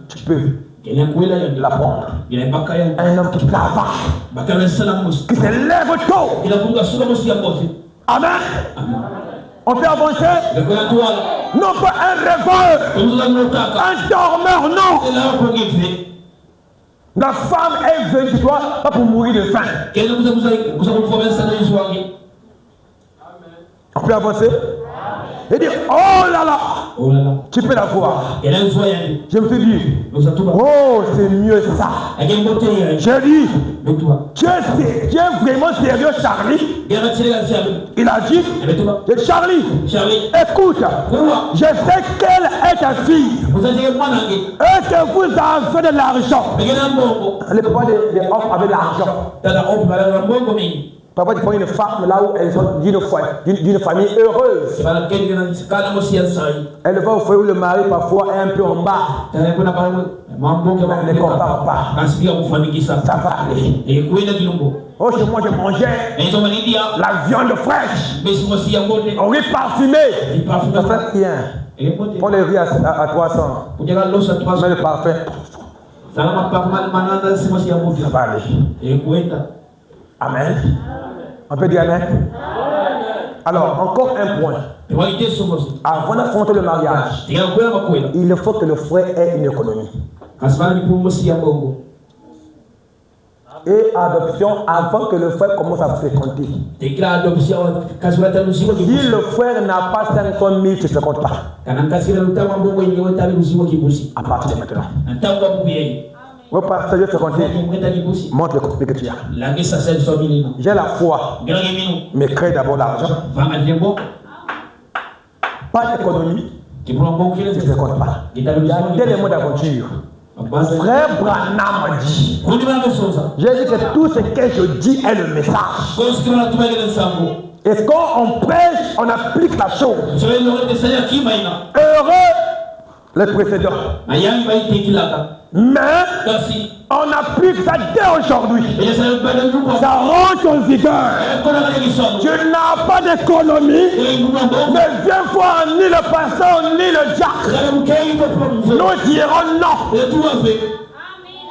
Tu peux la prendre. Un homme qui travaille, qui se lève tôt. Amen. On peut avancer. Non pas un rêveur, un dormeur, non. La femme est venue chez toi pas pour mourir de faim. On peut avancer et dire oh là là, tu peux la voir. Je me suis dit oh c'est mieux ça. J'ai dit tu es vraiment sérieux Charlie? Il a dit Charlie, écoute, je sais qu'elle est ta fille et que vous avez de l'argent. Elle n'est pas des hommes avec l'argent. Papa, tu prends une femme là où elles sont d'une famille heureuse. Elle va au foyer où le mari parfois est un peu en bas. Ne compare pas. Ça va aller. Oh, chez moi, je mangeais la viande fraîche. On riz parfumé. Ça fait rien. Prends le riz à 300. Mets le parfum. Ça va aller. Amen. On peut dire amen. Alors, encore un point. Avant d'affronter le mariage, il faut que le frère ait une économie. Et adoption avant que le frère commence à fréquenter. Si le frère n'a pas 500 000, tu ne fréquentes pas. À partir de maintenant. Au pasteur, je te conseille, montre le contenu que tu as. J'ai la foi, mais crée d'abord l'argent. Pas d'économie, je ne te compte pas. Il y a des éléments d'aventure. Frère Branham dit, j'ai dit que tout ce que je dis est le message. Et quand on prêche, on applique la chose. Heureux les précédents. Mais on applique ça dès aujourd'hui. Ça rentre en vigueur. Tu n'as pas d'économie. Ne viens voir ni le pasteur ni le diacre. Nous dirons non.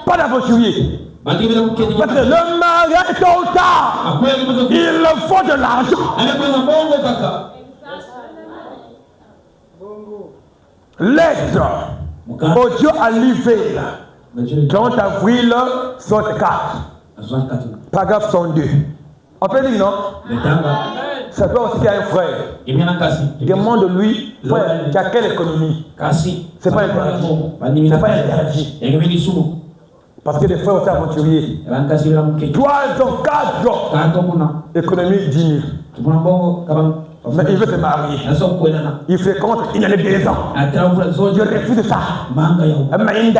Pas d'aventurier. Parce que le mariage tôt ou tard, il faut de l'argent. Lettre audio à l'IV 30 avril 64 paragraphe 102. On peut dire non? Ça peut aussi un frère. Demande-lui, frère, tu as quelle économie? C'est pas interdit. C'est pas interdit. Parce que les frères sont aventuriers. 3 ans, 4 ans. Économie 10 000. Mais il veut se marier. Il fréquente, il y a 2 ans. Je refuse ça. Mais il y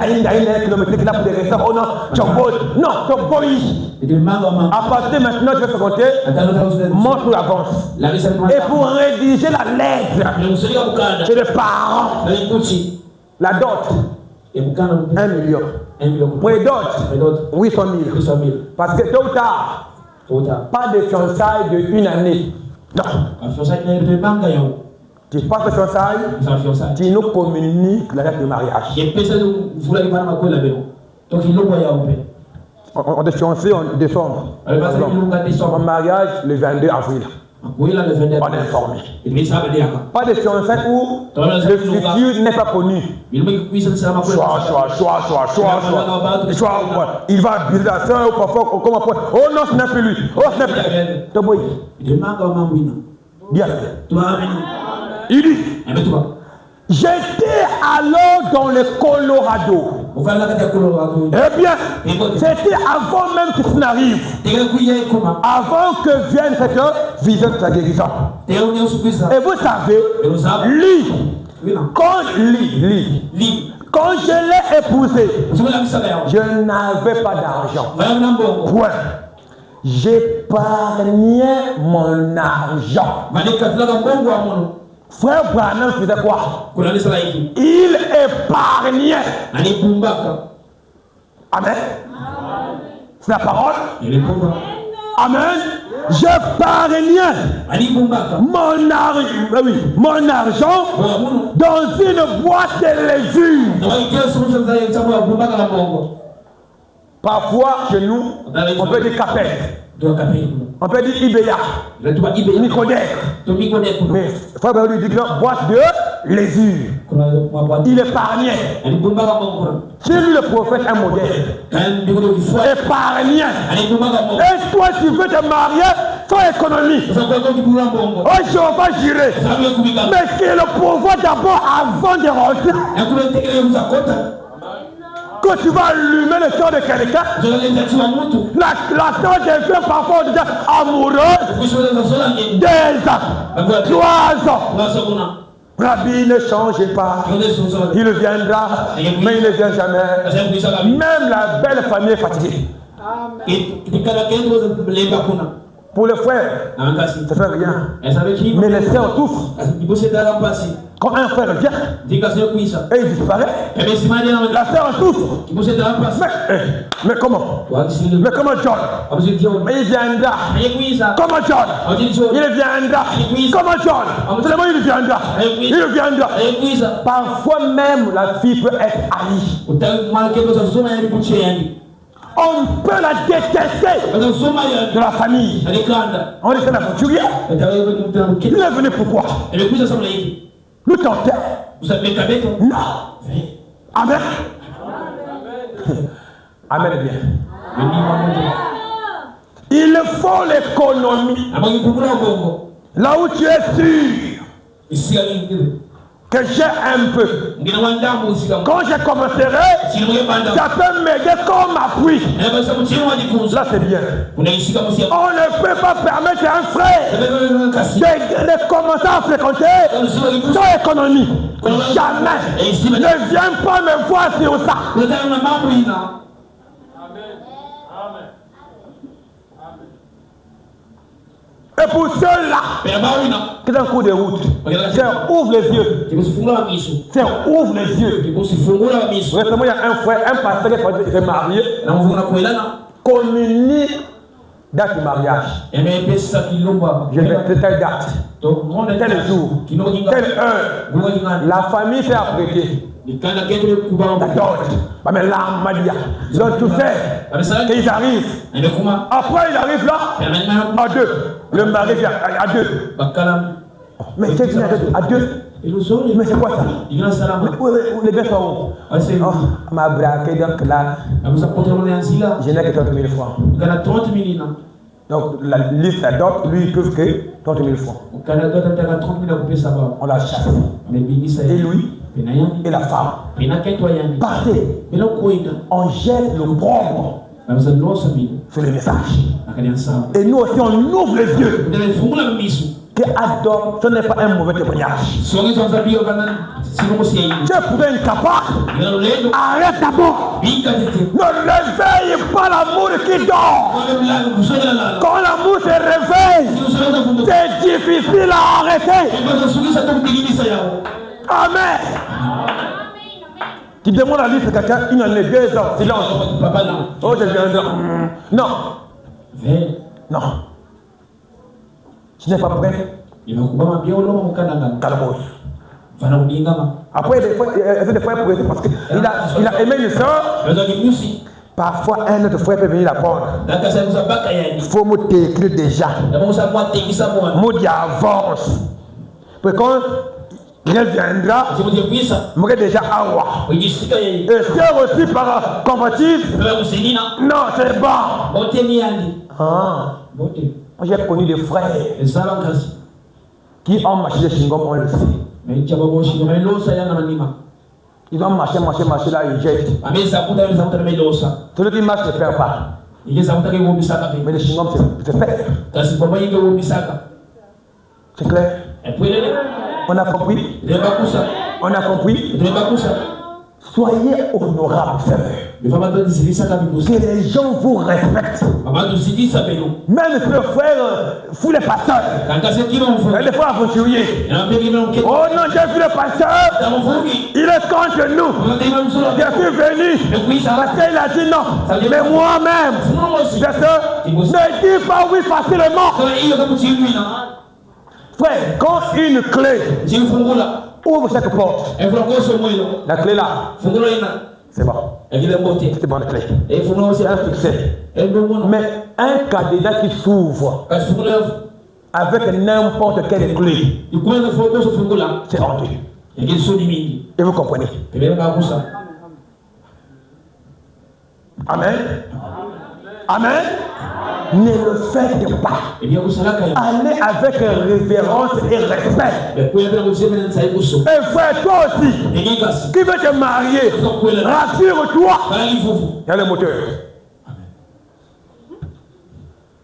a kilométrique là pour des raisons. Oh non, tu votes. Non, tu votes. À partir de maintenant, je vais te compter. Montre l'avance. Et pour rédiger la lettre, c'est le parent. La dot. 1 million. Pour les dot, 800 000. Parce que tôt ou tard, pas de fiançailles de 1 année. Non. Tu passes le fiançailles, tu nous communiques la date de mariage. On est fiancé en décembre. Mon mariage le 22 avril. On est informé. Pas de fiançailles où le futur n'est pas connu. Choix. Il va buter la soeur ou parfois comme après. Oh non, ce n'est plus lui. Oh, ce n'est plus lui. Il dit, j'étais alors dans le Colorado. Eh bien, c'était avant même que ça n'arrive. Avant que vienne cette vision de sa guérison. Et vous savez, quand je l'ai épousée, je n'avais pas d'argent. Point. J'épargnais mon argent. Frère Branham faisait quoi? Il épargnait. Amen. C'est la parole. Amen. J'épargnais mon argent dans une boîte de légumes. Parfois, chez nous, on peut dire capette. On peut dire Ibéa, Nicodème. Mais Frère lui dit que boîte de lésure. Il épargnait. C'est lui le prophète, un modèle. Épargnait. Et toi, tu veux te marier sans économie. Oh, je vais pas jurer. Mais qu'il le pouvoir d'abord avant de rentrer. Quand tu vas allumer le cœur de quelqu'un, la soeur devient parfois déjà amoureuse. 2 ans, 3 ans. Rabbi, ne changez pas. Il viendra, mais il ne vient jamais. Même la belle famille est fatiguée. Pour le frère, ça ne fait rien. Mais les sœurs souffrent. Quand un frère vient et il disparaît, la sœur souffre. Mais comment? Mais comment John? Mais il viendra. Comment John? Il viendra. Comment John? Seulement il viendra. Il viendra. Parfois même la fille peut être haïe. On peut la détester de la famille. On est la couturière. Il est venu pourquoi? Nous tenter. Non. Amen. Amen bien. Il faut l'économie. Là où tu es sûr que j'ai un peu. Quand je commencerai, ça peut m'aider comme appui. Là, c'est bien. On ne peut pas permettre à un frère de commencer à fréquenter sans économie. Jamais. Ne viens pas me voir sur ça. Et pour ceux-là, c'est un coup de route. C'est ouvre les yeux. C'est ouvre les yeux. Récemment, il y a un frère, un pasteur qui est marié. Communique date du mariage. Je vais te telle date. Tel jour. Telle heure. La famille s'est apprêtée. D'accord. Mais là, Madia, ils ont tout fait. Ils arrivent. Après, ils arrivent là, à 2. Le mari vient à 2. Mais qu'est-ce qu'il y a à 2? Mais c'est quoi ça? Les biens sont où? On m'a braqué, donc là, je n'ai que 30 000 francs. Donc la liste d'autres, lui, il peut que 30 000 francs. On la chasse. Et lui, et la femme. Partez. On jette le propre sur les messages. Et nous aussi, on ouvre les yeux. Que adore, ce n'est pas un mauvais témoignage. Tu es pour incapable. Arrête d'abord. Ne réveille pas l'amour qui dort. Quand l'amour se réveille, c'est difficile à arrêter. Amen. Tu demandes la liste de quelqu'un, il y en a 2 ans. Silence. Oh, je viendrai. Non. Non. Tu n'es pas prêt. Calmos. Après, des fois, parce qu'il a aimé une soeur. Parfois, un autre frère peut venir la prendre. Il faut me t'écrire déjà. Mot d'avance. Quand il viendra, je déjà avoir. Et sœur aussi par combatif. Non, c'est bon. J'ai connu des frères qui ont marché de Shingom, on le sait. Ils ont marché là, ils jettent. Celui qui marche ne perd pas. Mais le Shingom, c'est perd. C'est clair? On a compris? On a compris? Soyez honorables, frère. Que les gens vous respectent. Même si le frère fout les pasteurs. Des fois aventurier. Oh non, j'ai vu le pasteur. Il est contre nous. Je suis venu parce qu'il a dit non. Mais moi-même, ne dis pas oui facilement. Frère, quand une clé ouvre cette porte, la clé là, C'est bon. C'est bon, clé. C'est un succès. Mais un candidat qui s'ouvre avec n'importe quelle clé, c'est honteux. Et vous comprenez? Amen. Amen. Ne le faites pas. Allez avec révérence et respect. Et frère, toi aussi, qui veut te marier, rassure-toi. Il y a le moteur.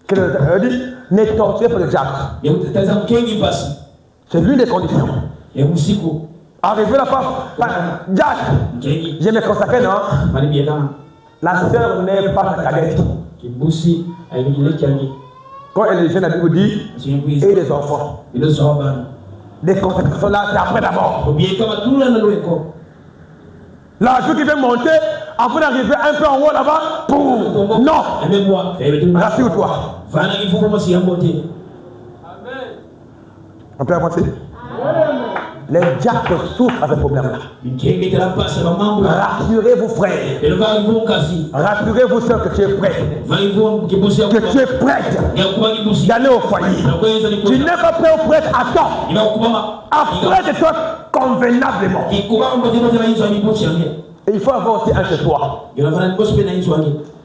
Qu'elle dit, ne torturez pas le diable. C'est l'une des conditions. Arrivé là-bas, Jack, je me consacre, non? La sœur n'est pas ta cadette. Quand elle est jeune, la Bible dit, et les enfants. Les consécrations là, c'est après d'abord. L'argent qui vient monter, avant d'arriver un peu en haut là-bas, pour. Non! Rassure-toi. On peut avancer? Les diacres souffrent à ce problème-là. Rassurez-vous, frères. Rassurez-vous, sœurs, que tu es prête. Que tu es prête d'aller au foyer. Tu n'es pas prêt ou prête à temps. Après de toi convenablement. Et il faut avoir aussi un chez toi.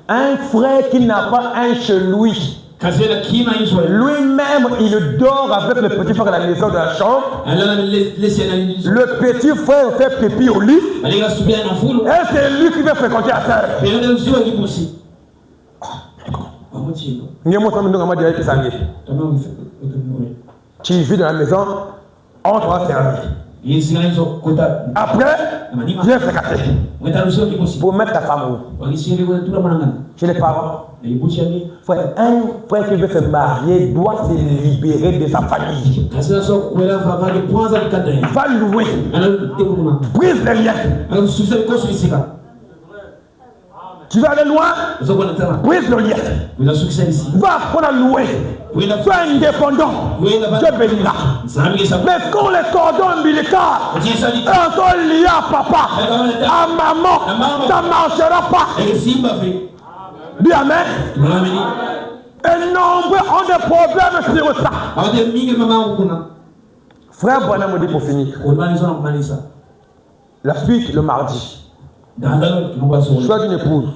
Un frère qui n'a pas un chez lui. Lui-même, il dort avec le petit frère à la maison de la chambre. Le petit frère fait pipi au lit. Et c'est lui qui veut fréquenter la sœur. Tu vis dans la maison, on doit servir. Après, viens fréquenter. Pour mettre ta femme où? Chez les parents. Frère, un frère qui veut se marier doit se libérer de sa famille. Va louer. Brise les liens. Tu vas aller loin? Brise le lien. Va pour la louer. Sois indépendant. Dieu bénira. Mais quand les cordons ombilicaux sont liés à papa, à maman, ça ne marchera pas. Dis amen. Et nombreux ont des problèmes sur ça. Frère Branham me dit pour finir. La suite le mardi. Choix d'une épouse.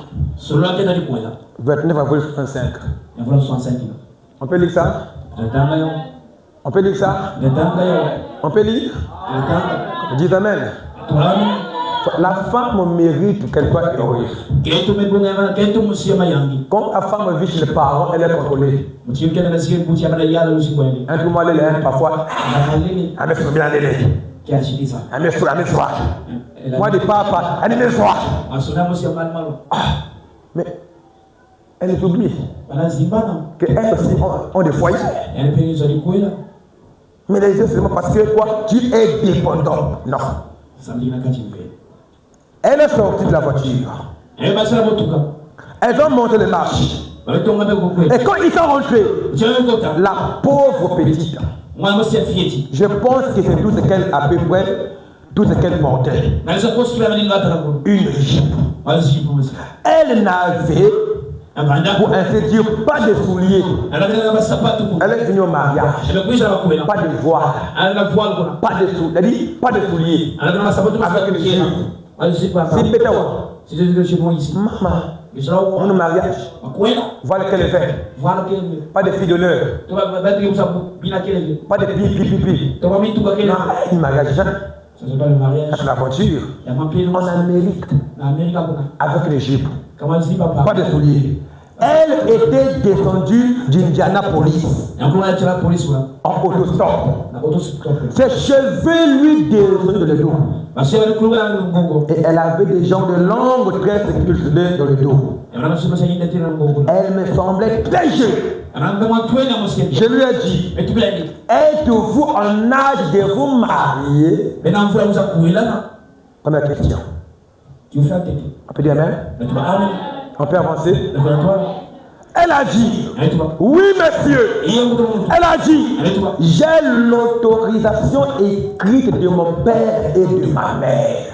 29 avril 65. On peut lire ça? On peut lire ça? On peut lire? Dis amen. La femme mérite qu'elle soit heureuse. Quand la femme vit chez les parents, elle est contrôlée. Un peu mal élève parfois. Moi, des papas, elle est soir. Mais elle oublie qu'elles aussi ont des foyers. Mais les yeux seulement parce que quoi? Tu es dépendant. Non. Elle est sortie de la voiture. Elles ont monté les marches. Et quand ils sont rentrés, la pauvre petite, je pense que c'est tout ce qu'elle a à peu près, tout ce qu'elle portait. Une jupe. Elle n'avait, pour ainsi dire, pas de souliers. Elle est venue au mariage. Pas de voile. Pas de souliers. Pas de souliers. Avec une jupe. C'est pétawa. Maman, on est au mariage. Voilà qu'elle est faite. Pas de fille d'honneur. Pas de pipi. Non, un mariage. C'est la voiture. En Amérique. Avec les jupes. Pas de souliers. Elle était descendue d'Indianapolis en autostop. Ses cheveux lui descendaient dans le dos. Et elle avait des gens de longue tresses qui lui soudaient dans le dos. Elle me semblait très jeune. Je lui ai dit, êtes-vous en âge de vous marier? Première question. On peut dire amen? On peut avancer? Elle a dit, oui monsieur. Elle a dit, j'ai l'autorisation écrite de mon père et de ma mère.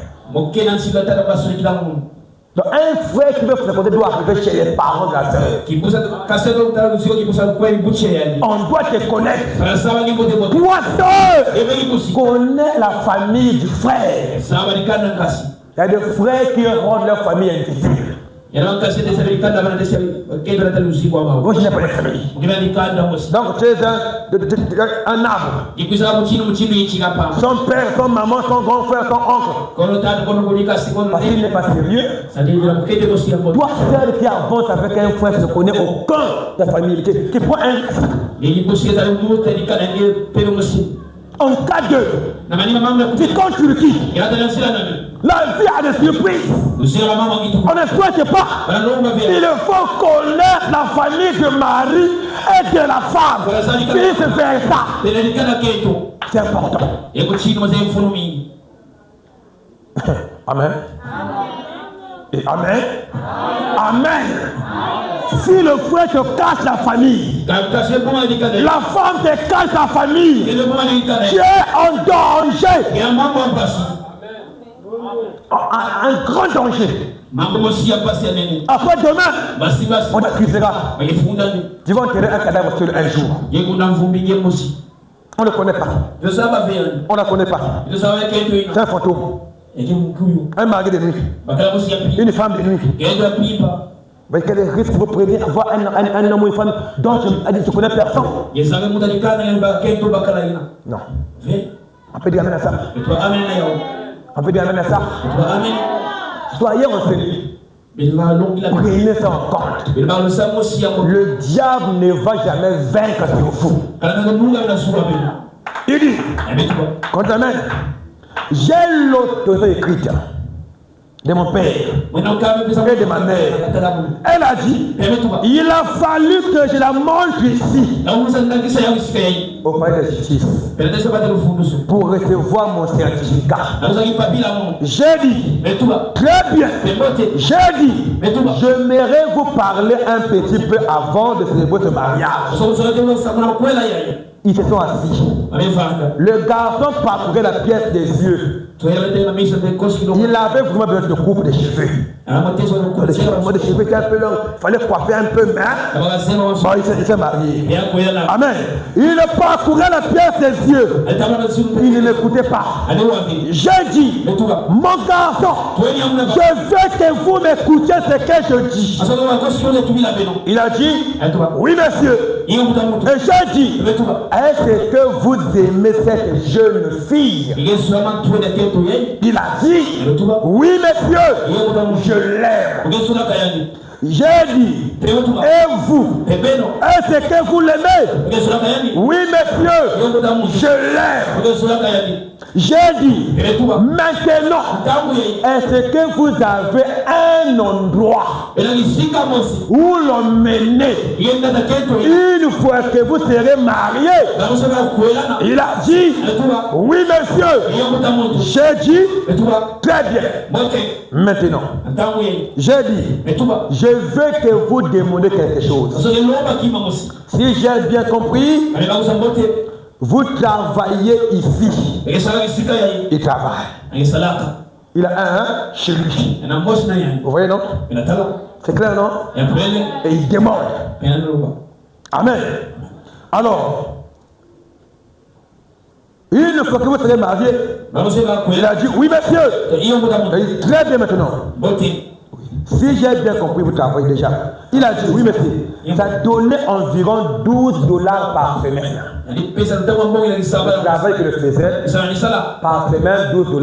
Donc un frère qui veut fréquenter doit arriver chez les parents de la sœur. On doit te connaître. Toi seul connais la famille du frère. Il y a des frères qui rendent leur famille invisible. Moi, je n'ai pas de famille. Donc, tu es un arbre. Son père, son maman, son grand frère, son oncle. Parce qu'il n'est pas sérieux. Toi, seul qui avance avec un frère, ne connaît aucun de la famille. Qui prend un. En cas de. C'est quand tu le quittes. La vie a des surprises. On ne souhaite pas. Il faut connaître la famille de Marie et de la femme. Si c'est faire ça, c'est important. Amen. Et amen. Amen. Si le frère te cache la famille, la femme te cache la famille, tu es en danger. Un grand danger. Après demain, on t'accusera. Tu vas enterrer un cadavre seul un jour. On ne le connaît pas. On ne la connaît pas. C'est un fantôme. Un mari de nuit. Une femme de nuit. Mais quel risque vous prenez à voir un homme ou une femme dont je ne connais personne? Non. On peut dire amen à ça. On peut dire amen à ça. Soyez renseignés. Prenez ça en compte. Le diable ne va jamais vaincre sur vous. Il dit, quand amen, j'ai l'autorité écrite de mon père et de ma mère. Elle a dit, il a fallu que je la montre ici au palais de justice pour recevoir mon certificat. J'ai dit, très bien, j'ai dit, j'aimerais vous parler un petit peu avant de célébrer ce mariage. Ils se sont assis. Le garçon parcourait la pièce des yeux. Il avait vraiment besoin de coupe de cheveux. Les cheveux étaient un peu longs. Il fallait coiffer un peu, mais bon, il s'est marié. Amen. Il parcourait la pièce des yeux. Il ne m'écoutait pas. J'ai dit, mon garçon, je veux que vous m'écoutiez ce que je dis. Il a dit, oui monsieur. Et j'ai dit, est-ce que vous aimez cette jeune fille? Il a dit, oui monsieur, je l'aime. J'ai dit, et vous, est-ce que vous l'aimez? Oui monsieur, je l'aime. J'ai dit, maintenant, est-ce que vous avez un endroit où l'emmener une fois que vous serez marié? Il a dit, oui monsieur. J'ai dit, très bien. Maintenant, j'ai dit, je veux que vous demandiez quelque chose. Si j'ai bien compris, vous travaillez ici. Il travaille. Il a un chez lui. Vous voyez, non? C'est clair, non? Et il demande. Amen. Alors, une fois que vous serez marié, il a dit, oui monsieur. Il dit, très bien maintenant. Si j'ai bien compris, vous travaillez déjà. Il a dit, oui monsieur, ça donnait environ $12 par semaine. Le travail que je faisais, par semaine, $12.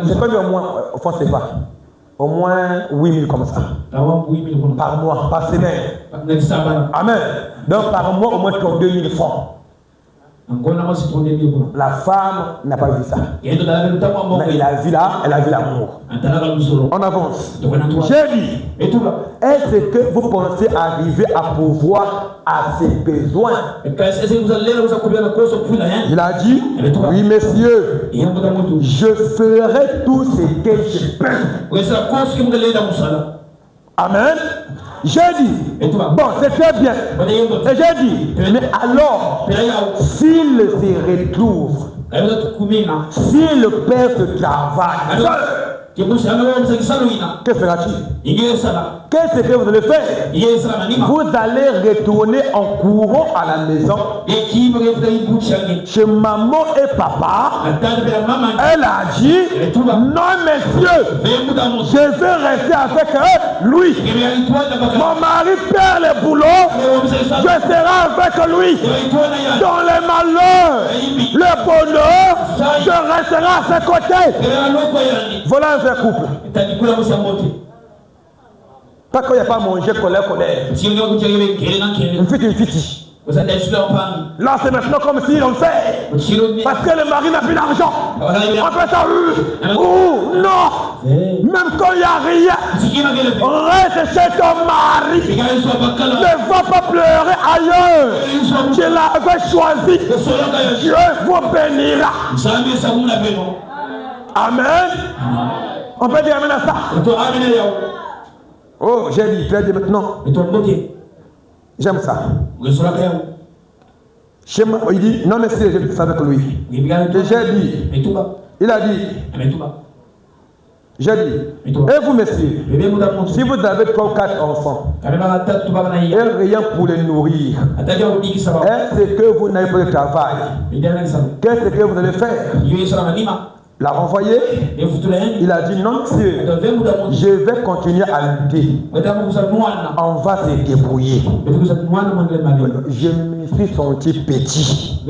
C'est pas au moins, au fond c'est pas. Au moins 8 000 comme ça. Par mois, par semaine. Amen. Donc par mois, au moins 32 000 francs. La femme n'a pas vu ça. Mais il a vu là, elle a vu l'amour. On avance. J'ai dit, est-ce que vous pensez arriver à pouvoir à ses besoins? Il a dit, oui monsieur, je ferai tout ce que je peux. Amen. J'ai dit, bon, c'est très bien. Et j'ai dit, mais alors, s'il se retrouve, si le père se travaille, Que fera-t-il? Qu'est-ce que vous allez faire? Vous allez retourner en courant à la maison chez maman et papa. Elle a dit, non messieurs, je vais rester avec lui. Mon mari perd le boulot, je serai avec lui. Dans les malheurs, le bonheur, je resterai à ses côtés. Voilà un vrai couple. Pas qu'il n'y a pas à manger, colère. Une fiti. Là, c'est maintenant comme s'ils l'ont fait. Parce que le mari n'a plus d'argent. On fait ça, non. Même quand il n'y a rien, reste chez ton mari. Ne va pas pleurer ailleurs. Tu l'avais choisi. Dieu vous bénira. Amen. On peut dire amen à ça. Oh, j'ai dit, tu as dit maintenant. J'aime ça. Chez moi, il dit, non, mais c'est avec lui. Et j'ai dit, il a dit, j'ai dit, et vous, messieurs, si vous avez 3 ou 4 enfants, et rien pour les nourrir, est-ce que vous n'avez pas de travail? Qu'est-ce que vous allez faire? L'a renvoyé, il a dit non monsieur, je vais continuer à lutter, on va se débrouiller. Je me suis senti petit,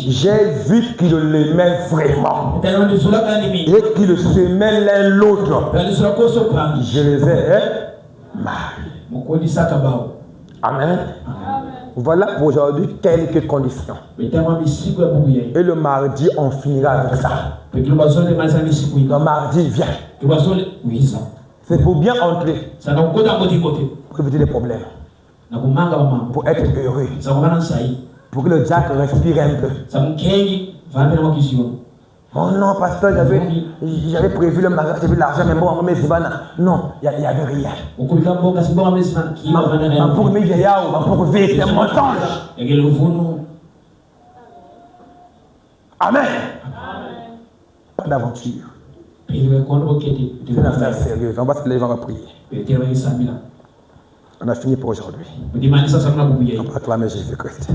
j'ai vu qu'il l'aimait vraiment et qu'il s'aimait l'un l'autre. Je les ai mariés. Amen. Voilà pour aujourd'hui quelques conditions. Et le mardi, on finira avec ça. Le mardi, viens. C'est pour bien entrer. Pour éviter les problèmes. Pour être heureux. Pour que le diacre respire un peu. Oh non, pasteur, j'avais prévu le magasin, j'avais l'argent, mais bon, mais non, il n'y avait rien. Pour mes vieillards, pour vivre, c'est un mensonge. Amen. Pas d'aventure. C'est une affaire sérieuse. On va se lever, on va prier. On a fini pour aujourd'hui. On va acclamer Jésus-Christ.